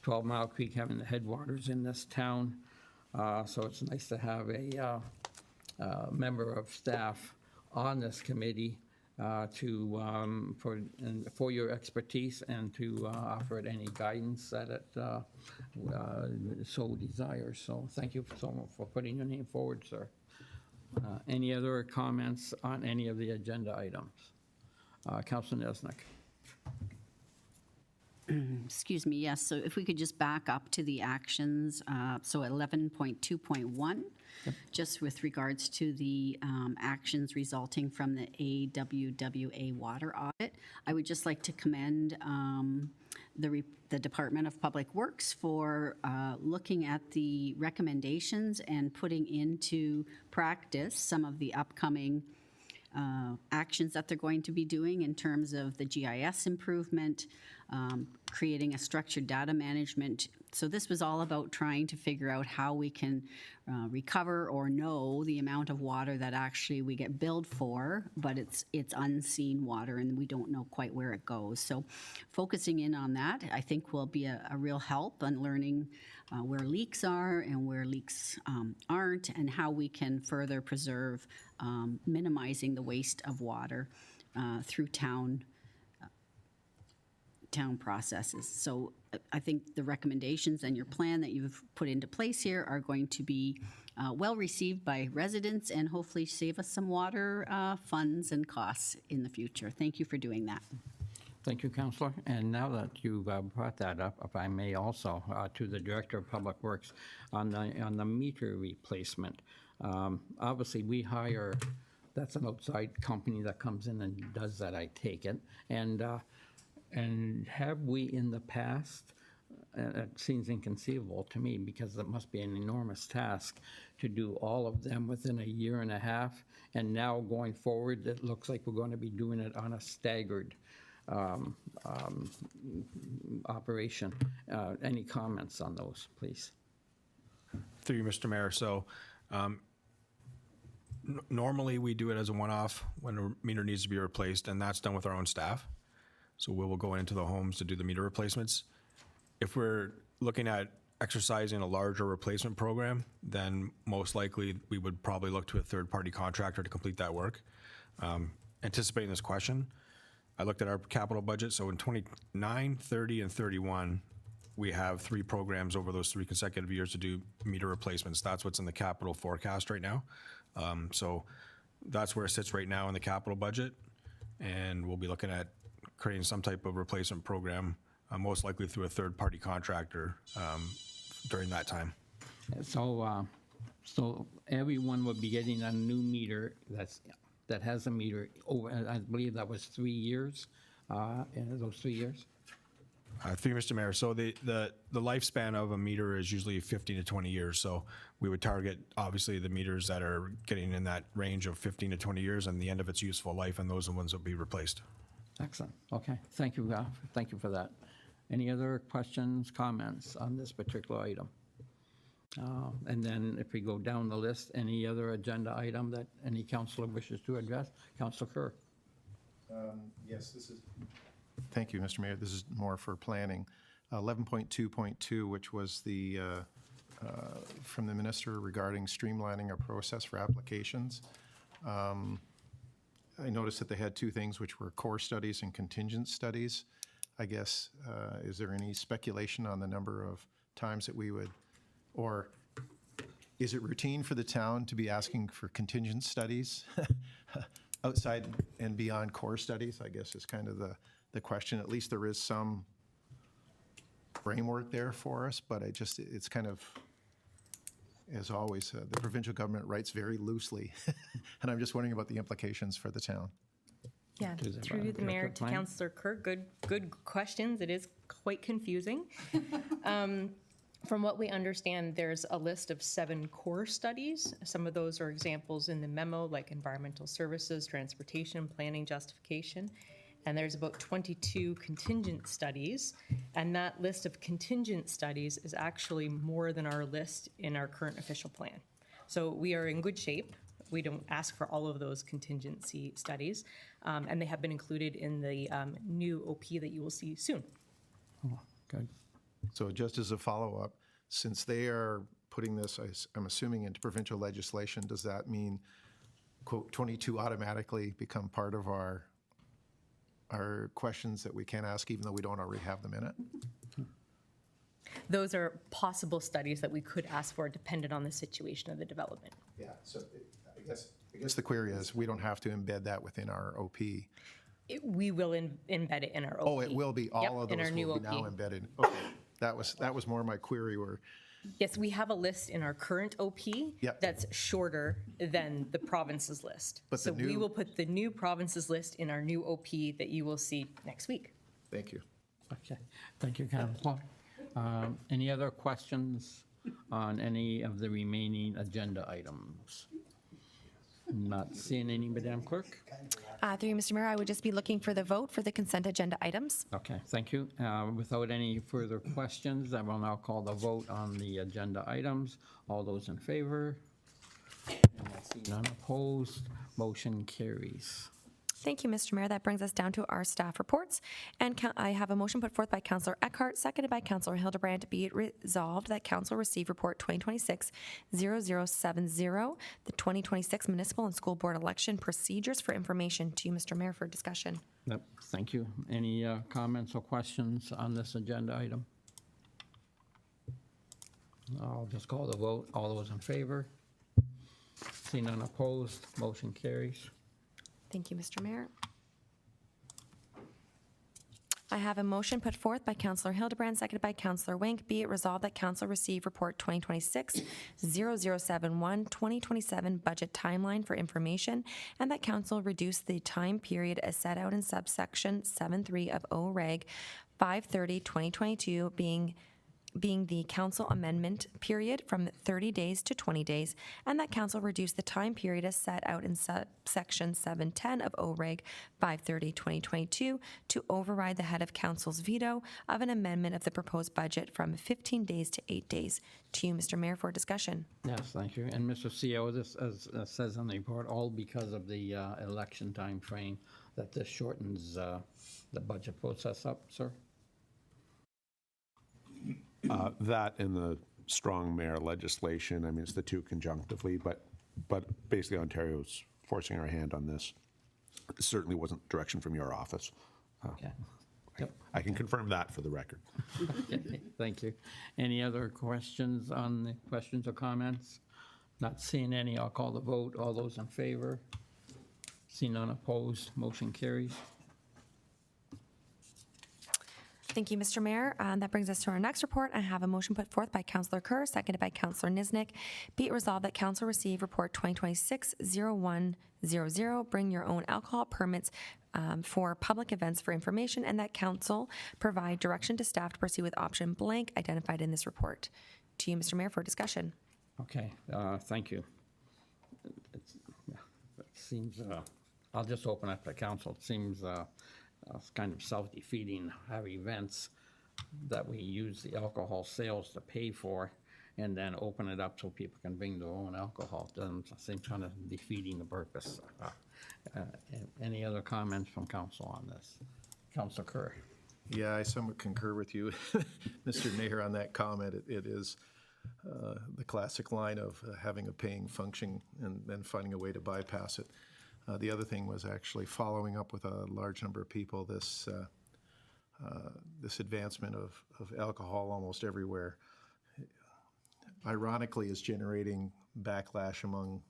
12 Mile Creek having the headwaters in this town. So it's nice to have a member of staff on this committee for your expertise and to offer it any guidance that it so desires. So thank you so much for putting your name forward, sir. Any other comments on any of the agenda items? Councilor Nesnick. Excuse me, yes, so if we could just back up to the actions, so 11.2.1, just with regards to the actions resulting from the AWWA water audit, I would just like to commend the Department of Public Works for looking at the recommendations and putting into practice some of the upcoming actions that they're going to be doing in terms of the GIS improvement, creating a structured data management. So this was all about trying to figure out how we can recover or know the amount of water that actually we get billed for, but it's unseen water and we don't know quite where it goes. So focusing in on that, I think will be a real help on learning where leaks are and where leaks aren't, and how we can further preserve minimizing the waste of water through town processes. So I think the recommendations and your plan that you've put into place here are going to be well received by residents and hopefully save us some water funds and costs in the future. Thank you for doing that. Thank you, Councillor. And now that you've brought that up, if I may also, to the Director of Public Works on the meter replacement. Obviously, we hire that's an outside company that comes in and does that, I take it. And have we in the past, it seems inconceivable to me because it must be an enormous task to do all of them within a year and a half. And now going forward, it looks like we're going to be doing it on a staggered operation. Any comments on those, please? Through you, Mr. Mayor. So normally we do it as a one-off when a meter needs to be replaced, and that's done with our own staff. So we will go into the homes to do the meter replacements. If we're looking at exercising a larger replacement program, then most likely we would probably look to a third-party contractor to complete that work. Anticipating this question, I looked at our capital budget. So in 29, 30, and 31, we have 3 programs over those 3 consecutive years to do meter replacements. That's what's in the capital forecast right now. So that's where it sits right now in the capital budget. And we'll be looking at creating some type of replacement program, most likely through a third-party contractor during that time. So, so everyone will be getting a new meter that has a meter over, I believe that was 3 years, in those 3 years? Through you, Mr. Mayor. So the lifespan of a meter is usually 15 to 20 years. So we would target, obviously, the meters that are getting in that range of 15 to 20 years and the end of its useful life, and those are the ones that will be replaced. Excellent. Okay. Thank you. Thank you for that. Any other questions, comments on this particular item? And then if we go down the list, any other agenda item that any councillor wishes to address? Councillor Kerr. Yes, this is. Thank you, Mr. Mayor. This is more for planning. 11.2.2, which was the from the minister regarding streamlining a process for applications. I noticed that they had 2 things, which were core studies and contingent studies. I guess, is there any speculation on the number of times that we would, or is it routine for the town to be asking for contingent studies outside and beyond core studies, I guess is kind of the question. At least there is some framework there for us, but it's kind of, as always, the provincial government writes very loosely. And I'm just wondering about the implications for the town. Yeah, through the mayor to Councillor Kerr, good questions. It is quite confusing. From what we understand, there's a list of 7 core studies. Some of those are examples in the memo, like environmental services, transportation, planning, justification. And there's about 22 contingent studies. And that list of contingent studies is actually more than our list in our current official plan. So we are in good shape. We don't ask for all of those contingency studies. And they have been included in the new OP that you will see soon. Oh, good. So just as a follow-up, since they are putting this, I'm assuming, into provincial legislation, does that mean, quote, 22 automatically become part of our questions that we can't ask even though we don't already have them in it? Those are possible studies that we could ask for dependent on the situation of the development. Yeah, so I guess the query is we don't have to embed that within our OP. We will embed it in our OP. Oh, it will be. All of in those our new will be OP. now embedded. Okay, that was more my query. Where Yes, we have a list in our current OP that's shorter than the province's list. But so the we new- will put the new province's list in our new OP that you will see next week. Thank you. Okay. Thank you, Councillor. Any other questions on any of the remaining agenda items? Not seeing any, Madam Clerk? Through you, Mr. Mayor, I would just be looking for the vote for the consent agenda items. Okay, thank you. Without any further questions, I will now call the vote on the agenda items. All those in favor? And I see none opposed. Motion carries. Thank you, Mr. Mayor. That brings us down to our staff reports. And I have a motion put forth by Councillor Eckhart, seconded by Councillor Hildebrand. Be it resolved that Council receive Report 2026-0070, the 2026 Municipal and School Board Election Procedures for information to you, Mr. Mayor, for discussion. Yep, thank you. Any comments or questions on this agenda item? I'll just call the vote. All those in favor? See none opposed. Motion carries. Thank you, Mr. Mayor. I have a motion put forth by Councillor Hildebrand, seconded by Councillor Wink. Be it resolved that Council receive Report 2026-0071, 2027 Budget Timeline for information, and that Council reduce the time period as set out in subsection 7.3 of OREG 5/30/2022 being the council amendment period from 30 days to 20 days, and that council reduce the time period as set out in section 710 of OREG 5/30/2022 to override the head of council's veto of an amendment of the proposed budget from 15 days to 8 days. To you, Mr. Mayor, for discussion. Yes, thank you. And Mr. CEO, this, as says on the report, all because of the election time frame, that this shortens the budget process up, sir? That and the strong mayor legislation, I mean, it's the two conjunctively, but basically Ontario's forcing our hand on this. It certainly wasn't direction from your office. Okay. Yep. I can confirm that for the record. Okay, thank you. Any other questions or comments? Not seeing any, I'll call the vote. All those in favor? See none opposed, motion carries. Thank you, Mr. Mayor. That brings us to our next report. I have a motion put forth by Councillor Kerr, seconded by Councillor Niznik. Be it resolved that Council receive Report 2026-0100, bring your own alcohol permits for public events for information, and that Council provide direction to staff to proceed with option blank identified in this report. To you, Mr. Mayor, for discussion. Okay, thank you. It seems, I'll just open up the council. It seems it's kind of self-defeating, have events that we use the alcohol sales to pay for and then open it up so people can bring their own alcohol. It doesn't seem kind of defeating the purpose. Any other comments from council on this? Councilor Kerr. Yeah, I somewhat concur with you, Mr. Mayor, on that comment. It is the classic line of having a paying function and then finding a way to bypass it. The other thing was actually following up with a large number of people, this advancement of alcohol almost everywhere, ironically, is generating backlash among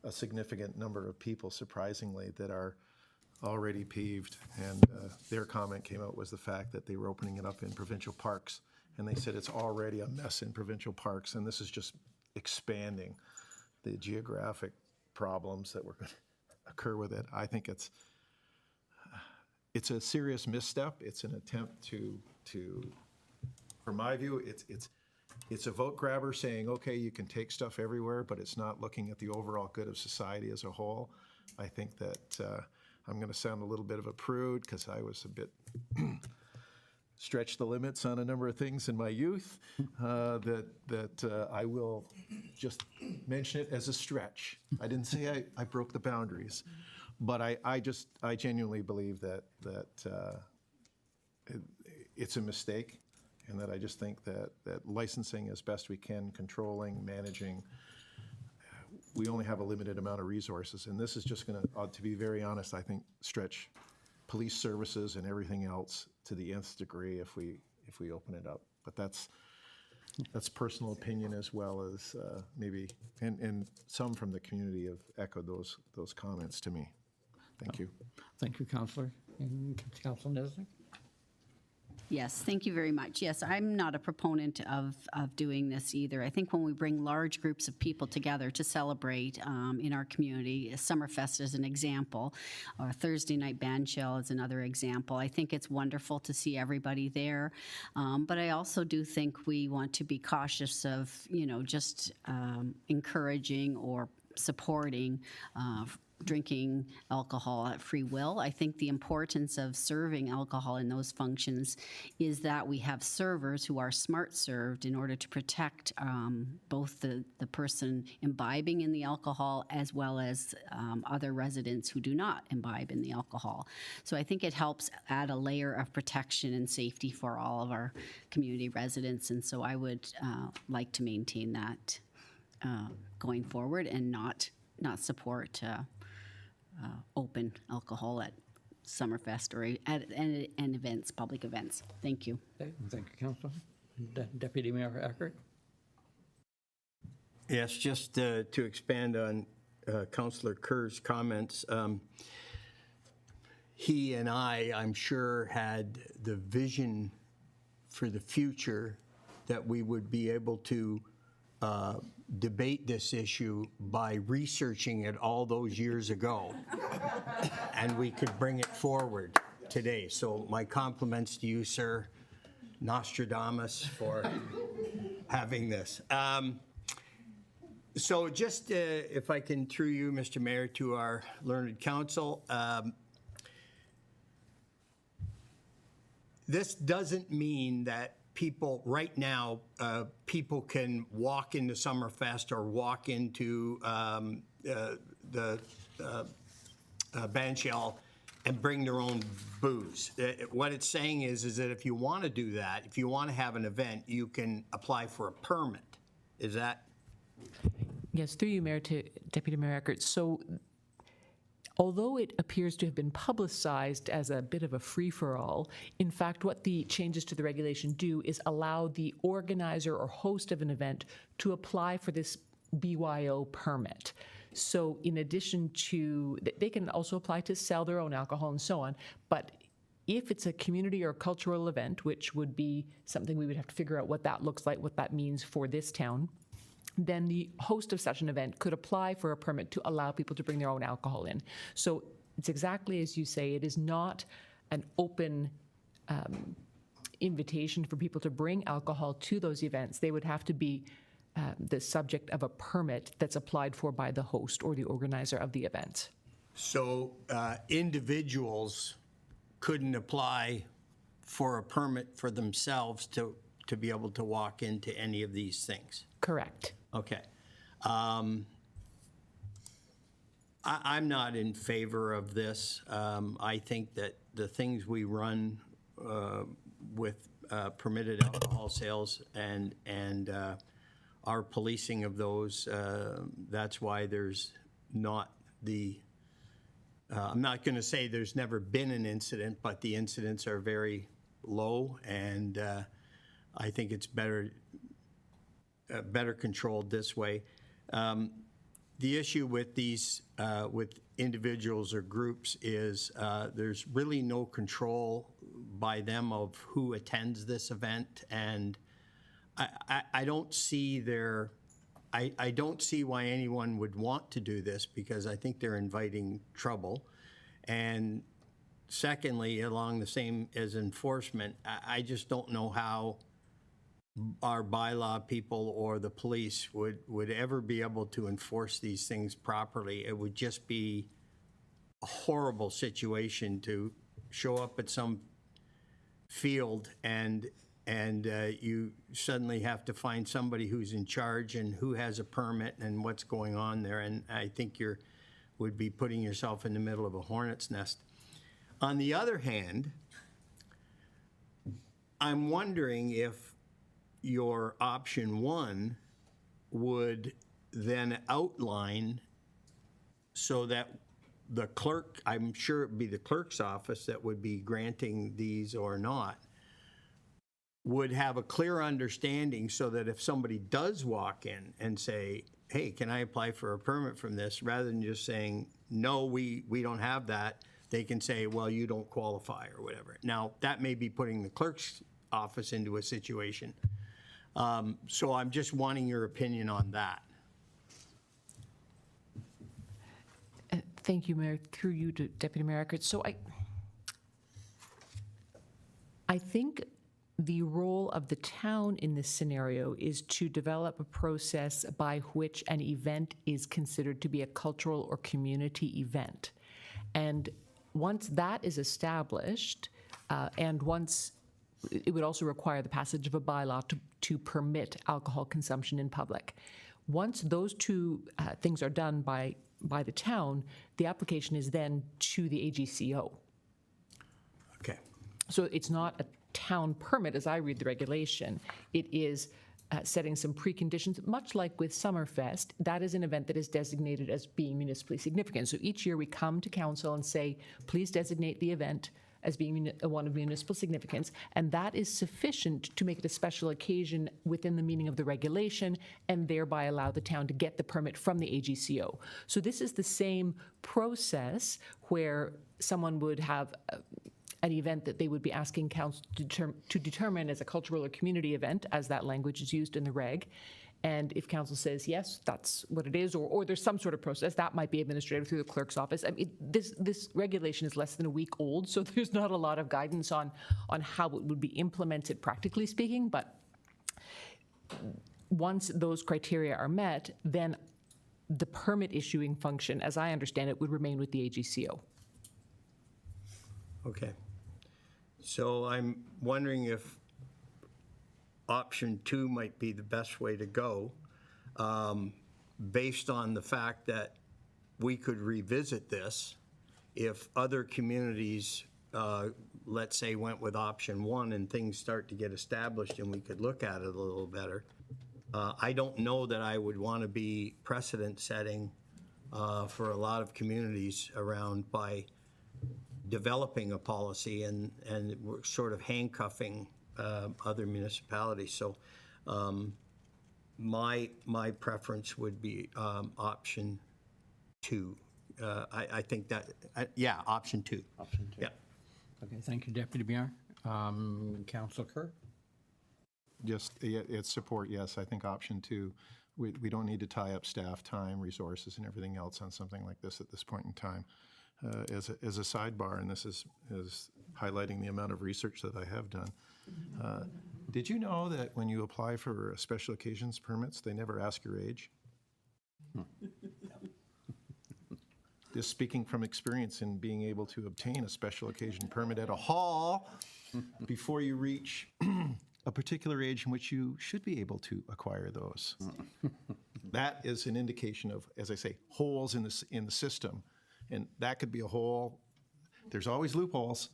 a significant number of people, surprisingly, that are already peeved. And their comment came out was the fact that they were opening it up in provincial parks. And they said it's already a mess in provincial parks, and this is just expanding the geographic problems that were going to occur with it. I think it's a serious misstep. It's an attempt to from my view, it's a vote grabber saying, okay, you can take stuff everywhere, but it's not looking at the overall good of society as a whole. I think that I'm going to sound a little bit of a prude because I was a bit stretched the limits on a number of things in my youth, that I will just mention it as a stretch. I didn't say I broke the boundaries, but I genuinely believe that it's a mistake, and that I just think that licensing as best we can, controlling, managing, we only have a limited amount of resources, and this is just going to be very honest, I think, stretch police services and everything else to the nth degree if we open it up. But that's personal opinion as well as maybe, and some from the community have echoed those comments to me. Thank you. Thank you, Councillor. And Councilor Niznik? Yes, thank you very much. Yes, I'm not a proponent of doing this either. I think when we bring large groups of people together to celebrate in our community, Summerfest is an example, or Thursday night band shell is another example. I think it's wonderful to see everybody there, but I also do think we want to be cautious of, just encouraging or supporting drinking alcohol at free will. I think the importance of serving alcohol in those functions is that we have servers who are smart served in order to protect both the person imbibing in the alcohol as well as other residents who do not imbibe in the alcohol. So I think it helps add a layer of protection and safety for all of our community residents, and so I would like to maintain that going forward and not support open alcohol at Summerfest or at events, public events. Thank you. Okay, thank you, Councilor. Deputy Mayor Eckert? Yes, just to expand on Councillor Kerr's comments, he and I'm sure, had the vision for the future that we would be able to debate this issue by researching it all those years ago, and we could bring it forward today. So my compliments to you, sir, Nostradamus, for having this. So just if I can, through you, Mr. Mayor, to our learned counsel, this doesn't mean that people, right now, people can walk into Summerfest or walk into the Bandshell and bring their own booze. What it's saying is that if you want to do that, if you want to have an event, you can apply for a permit. Is that? Yes, through you, Mayor, to Deputy Mayor Eckert. So although it appears to have been publicized as a bit of a free-for-all, in fact, what the changes to the regulation do is allow the organizer or host of an event to apply for this BYO permit. So in addition to, they can also apply to sell their own alcohol and so on, but if it's a community or cultural event, which would be something we would have to figure out what that looks like, what that means for this town, then the host of such an event could apply for a permit to allow people to bring their own alcohol in. So it's exactly as you say, it is not an open invitation for people to bring alcohol to those events. They would have to be the subject of a permit that's applied for by the host or the organizer of the event. So individuals couldn't apply for a permit for themselves to be able to walk into any of these things? Correct. Okay. I'm not in favor of this. I think that the things we run with permitted alcohol sales and our policing of those, that's why there's not the, I'm not going to say there's never been an incident, but the incidents are very low, and I think it's better controlled this way. The issue with these, with individuals or groups is there's really no control by them of who attends this event, and I don't see I don't see why anyone would want to do this, because I think they're inviting trouble. And secondly, along the same as enforcement, I just don't know how our bylaw people or the police would ever be able to enforce these things properly. It would just be a horrible situation to show up at some field and you suddenly have to find somebody who's in charge and who has a permit and what's going on there. And I think would be putting yourself in the middle of a hornet's nest. On the other hand, I'm wondering if your option one would then outline so that the clerk, I'm sure it'd be the clerk's office that would be granting these or not, would have a clear understanding so that if somebody does walk in and say, hey, can I apply for a permit from this, rather than just saying, no, we don't have that, they can say, well, you don't qualify or whatever. Now, that may be putting the clerk's office into a situation. So I'm just wanting your opinion on that. Thank you, Mayor. Through you to Deputy Mayor Eckert. So I think the role of the town in this scenario is to develop a process by which an event is considered to be a cultural or community event. And once that is established, and once it would also require the passage of a bylaw to permit alcohol consumption in public. Once those two things are done by the town, the application is then to the AGCO. Okay. So it's not a town permit, as I read the regulation. It is setting some preconditions, much like with Summerfest. That is an event that is designated as being municipally significant. So each year we come to council and say, please designate the event as being one of municipal significance, and that is sufficient to make it a special occasion within the meaning of the regulation and thereby allow the town to get the permit from the AGCO. So this is the same process where someone would have an event that they would be asking council to determine as a cultural or community event, as that language is used in the reg. And if council says, yes, that's what it is, or there's some sort of process, that might be administrative through the clerk's office. I mean, this regulation is less than a week old, so there's not a lot of guidance on how it would be implemented, practically speaking. But once those criteria are met, then the permit issuing function, as I understand it, would remain with the AGCO. Okay. So I'm wondering if option 2 might be the best way to go, based on the fact that we could revisit this if other communities, let's say, went with option 1 and things start to get established and we could look at it a little better. I don't know that I would want to be precedent setting for a lot of communities around by developing a policy and we're sort of handcuffing other municipalities. So my preference would be option 2. I think that, yeah, option 2. Option 2. Yeah. Okay, thank you, Deputy Mayor. Councilor Kerr? Yes, it's support, yes. I think option 2, we don't need to tie up staff time, resources, and everything else on something like this at this point in time. As a sidebar, and this is highlighting the amount of research that I have done. Did you know that when you apply for special occasions permits, they never ask your age? Just speaking from experience in being able to obtain a special occasion permit at a hall before you reach a particular age in which you should be able to acquire those. That is an indication of, as I say, holes in the system. And that could be a hole. There's always loopholes.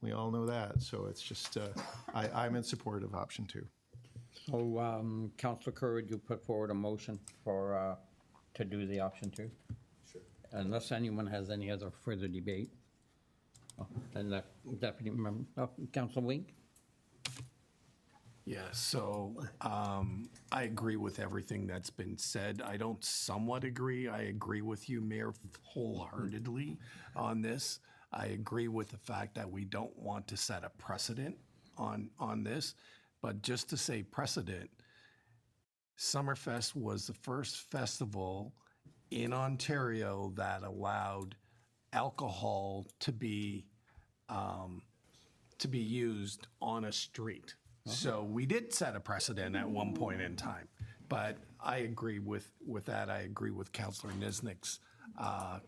We all know that. So it's just, I'm in support of option 2. So, Councilor Kerr, would you put forward a motion for, to do the option 2? Sure. Unless anyone has any other further debate. Oh, and the Deputy Member, Councilor Wink? Yeah, so I agree with everything that's been said. I don't somewhat agree. I agree with you, Mayor, wholeheartedly on this. I agree with the fact that we don't want to set a precedent on this. But just to say precedent, Summerfest was the first festival in Ontario that allowed alcohol to be used on a street. So we did set a precedent at one point in time, but I agree with that. I agree with Councillor Niznik's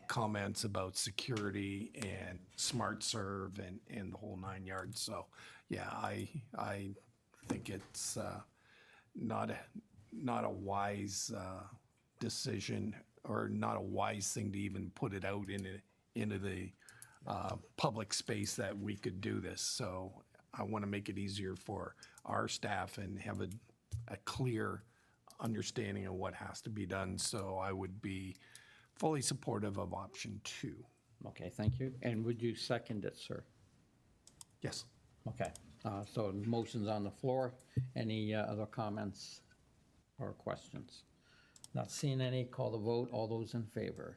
comments about security and smart serve and the whole 9 yards. So yeah, I think it's not a wise decision, or not a wise thing to even put it out into the public space that we could do this. So I want to make it easier for our staff and have a clear understanding of what has to be done. So I would be fully supportive of option 2. Okay, thank you. And would you second it, sir? Yes. Okay, so the motion's on the floor. Any other comments or questions? Not seeing any, call the vote. All those in favor?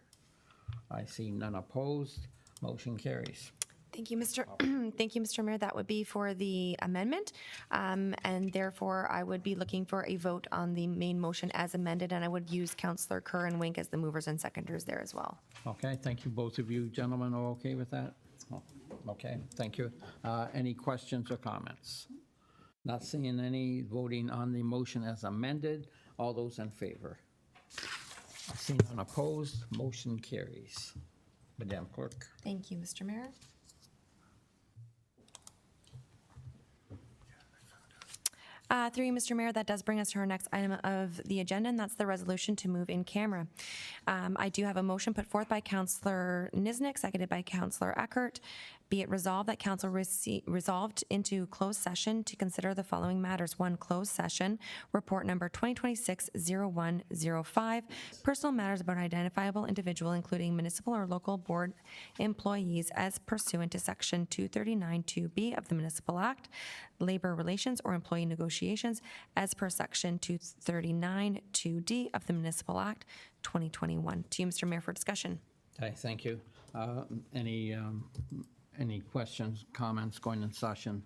I see none opposed. Motion carries. Thank you, Mr. Thank you, Mr. Mayor. That would be for the amendment, and therefore I would be looking for a vote on the main motion as amended, and I would use Councillor Kerr and Wink as the movers and seconders there as well. Okay, thank you. Both of you gentlemen are okay with that? Oh, okay, thank you. Any questions or comments? Not seeing any. Voting on the motion as amended. All those in favor? I see none opposed. Motion carries. Madam Clerk. Thank you, Mr. Mayor. Through you, Mr. Mayor, that does bring us to our next item of the agenda, and that's the resolution to move in camera. I do have a motion put forth by Councillor Niznik, seconded by Councillor Eckert. Be it resolved that Council resolved into closed session to consider the following matters. 1, closed session, report number 2026-0105, personal matters about an identifiable individual, including municipal or local board employees as pursuant to Section 239(2)B of the Municipal Act, labor relations or employee negotiations as per Section 239(2)D of the Municipal Act 2021. To you, Mr. Mayor, for discussion. Okay, thank you. Any questions, comments going in session?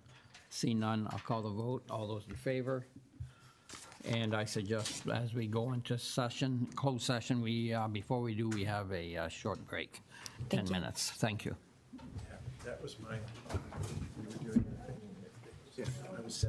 See none, I'll call the vote. All those in favor? And I suggest as we go into session, closed session, before we do, we have a short break, 10 minutes. Thank you. That was mine. You were doing your thing. Yeah, I was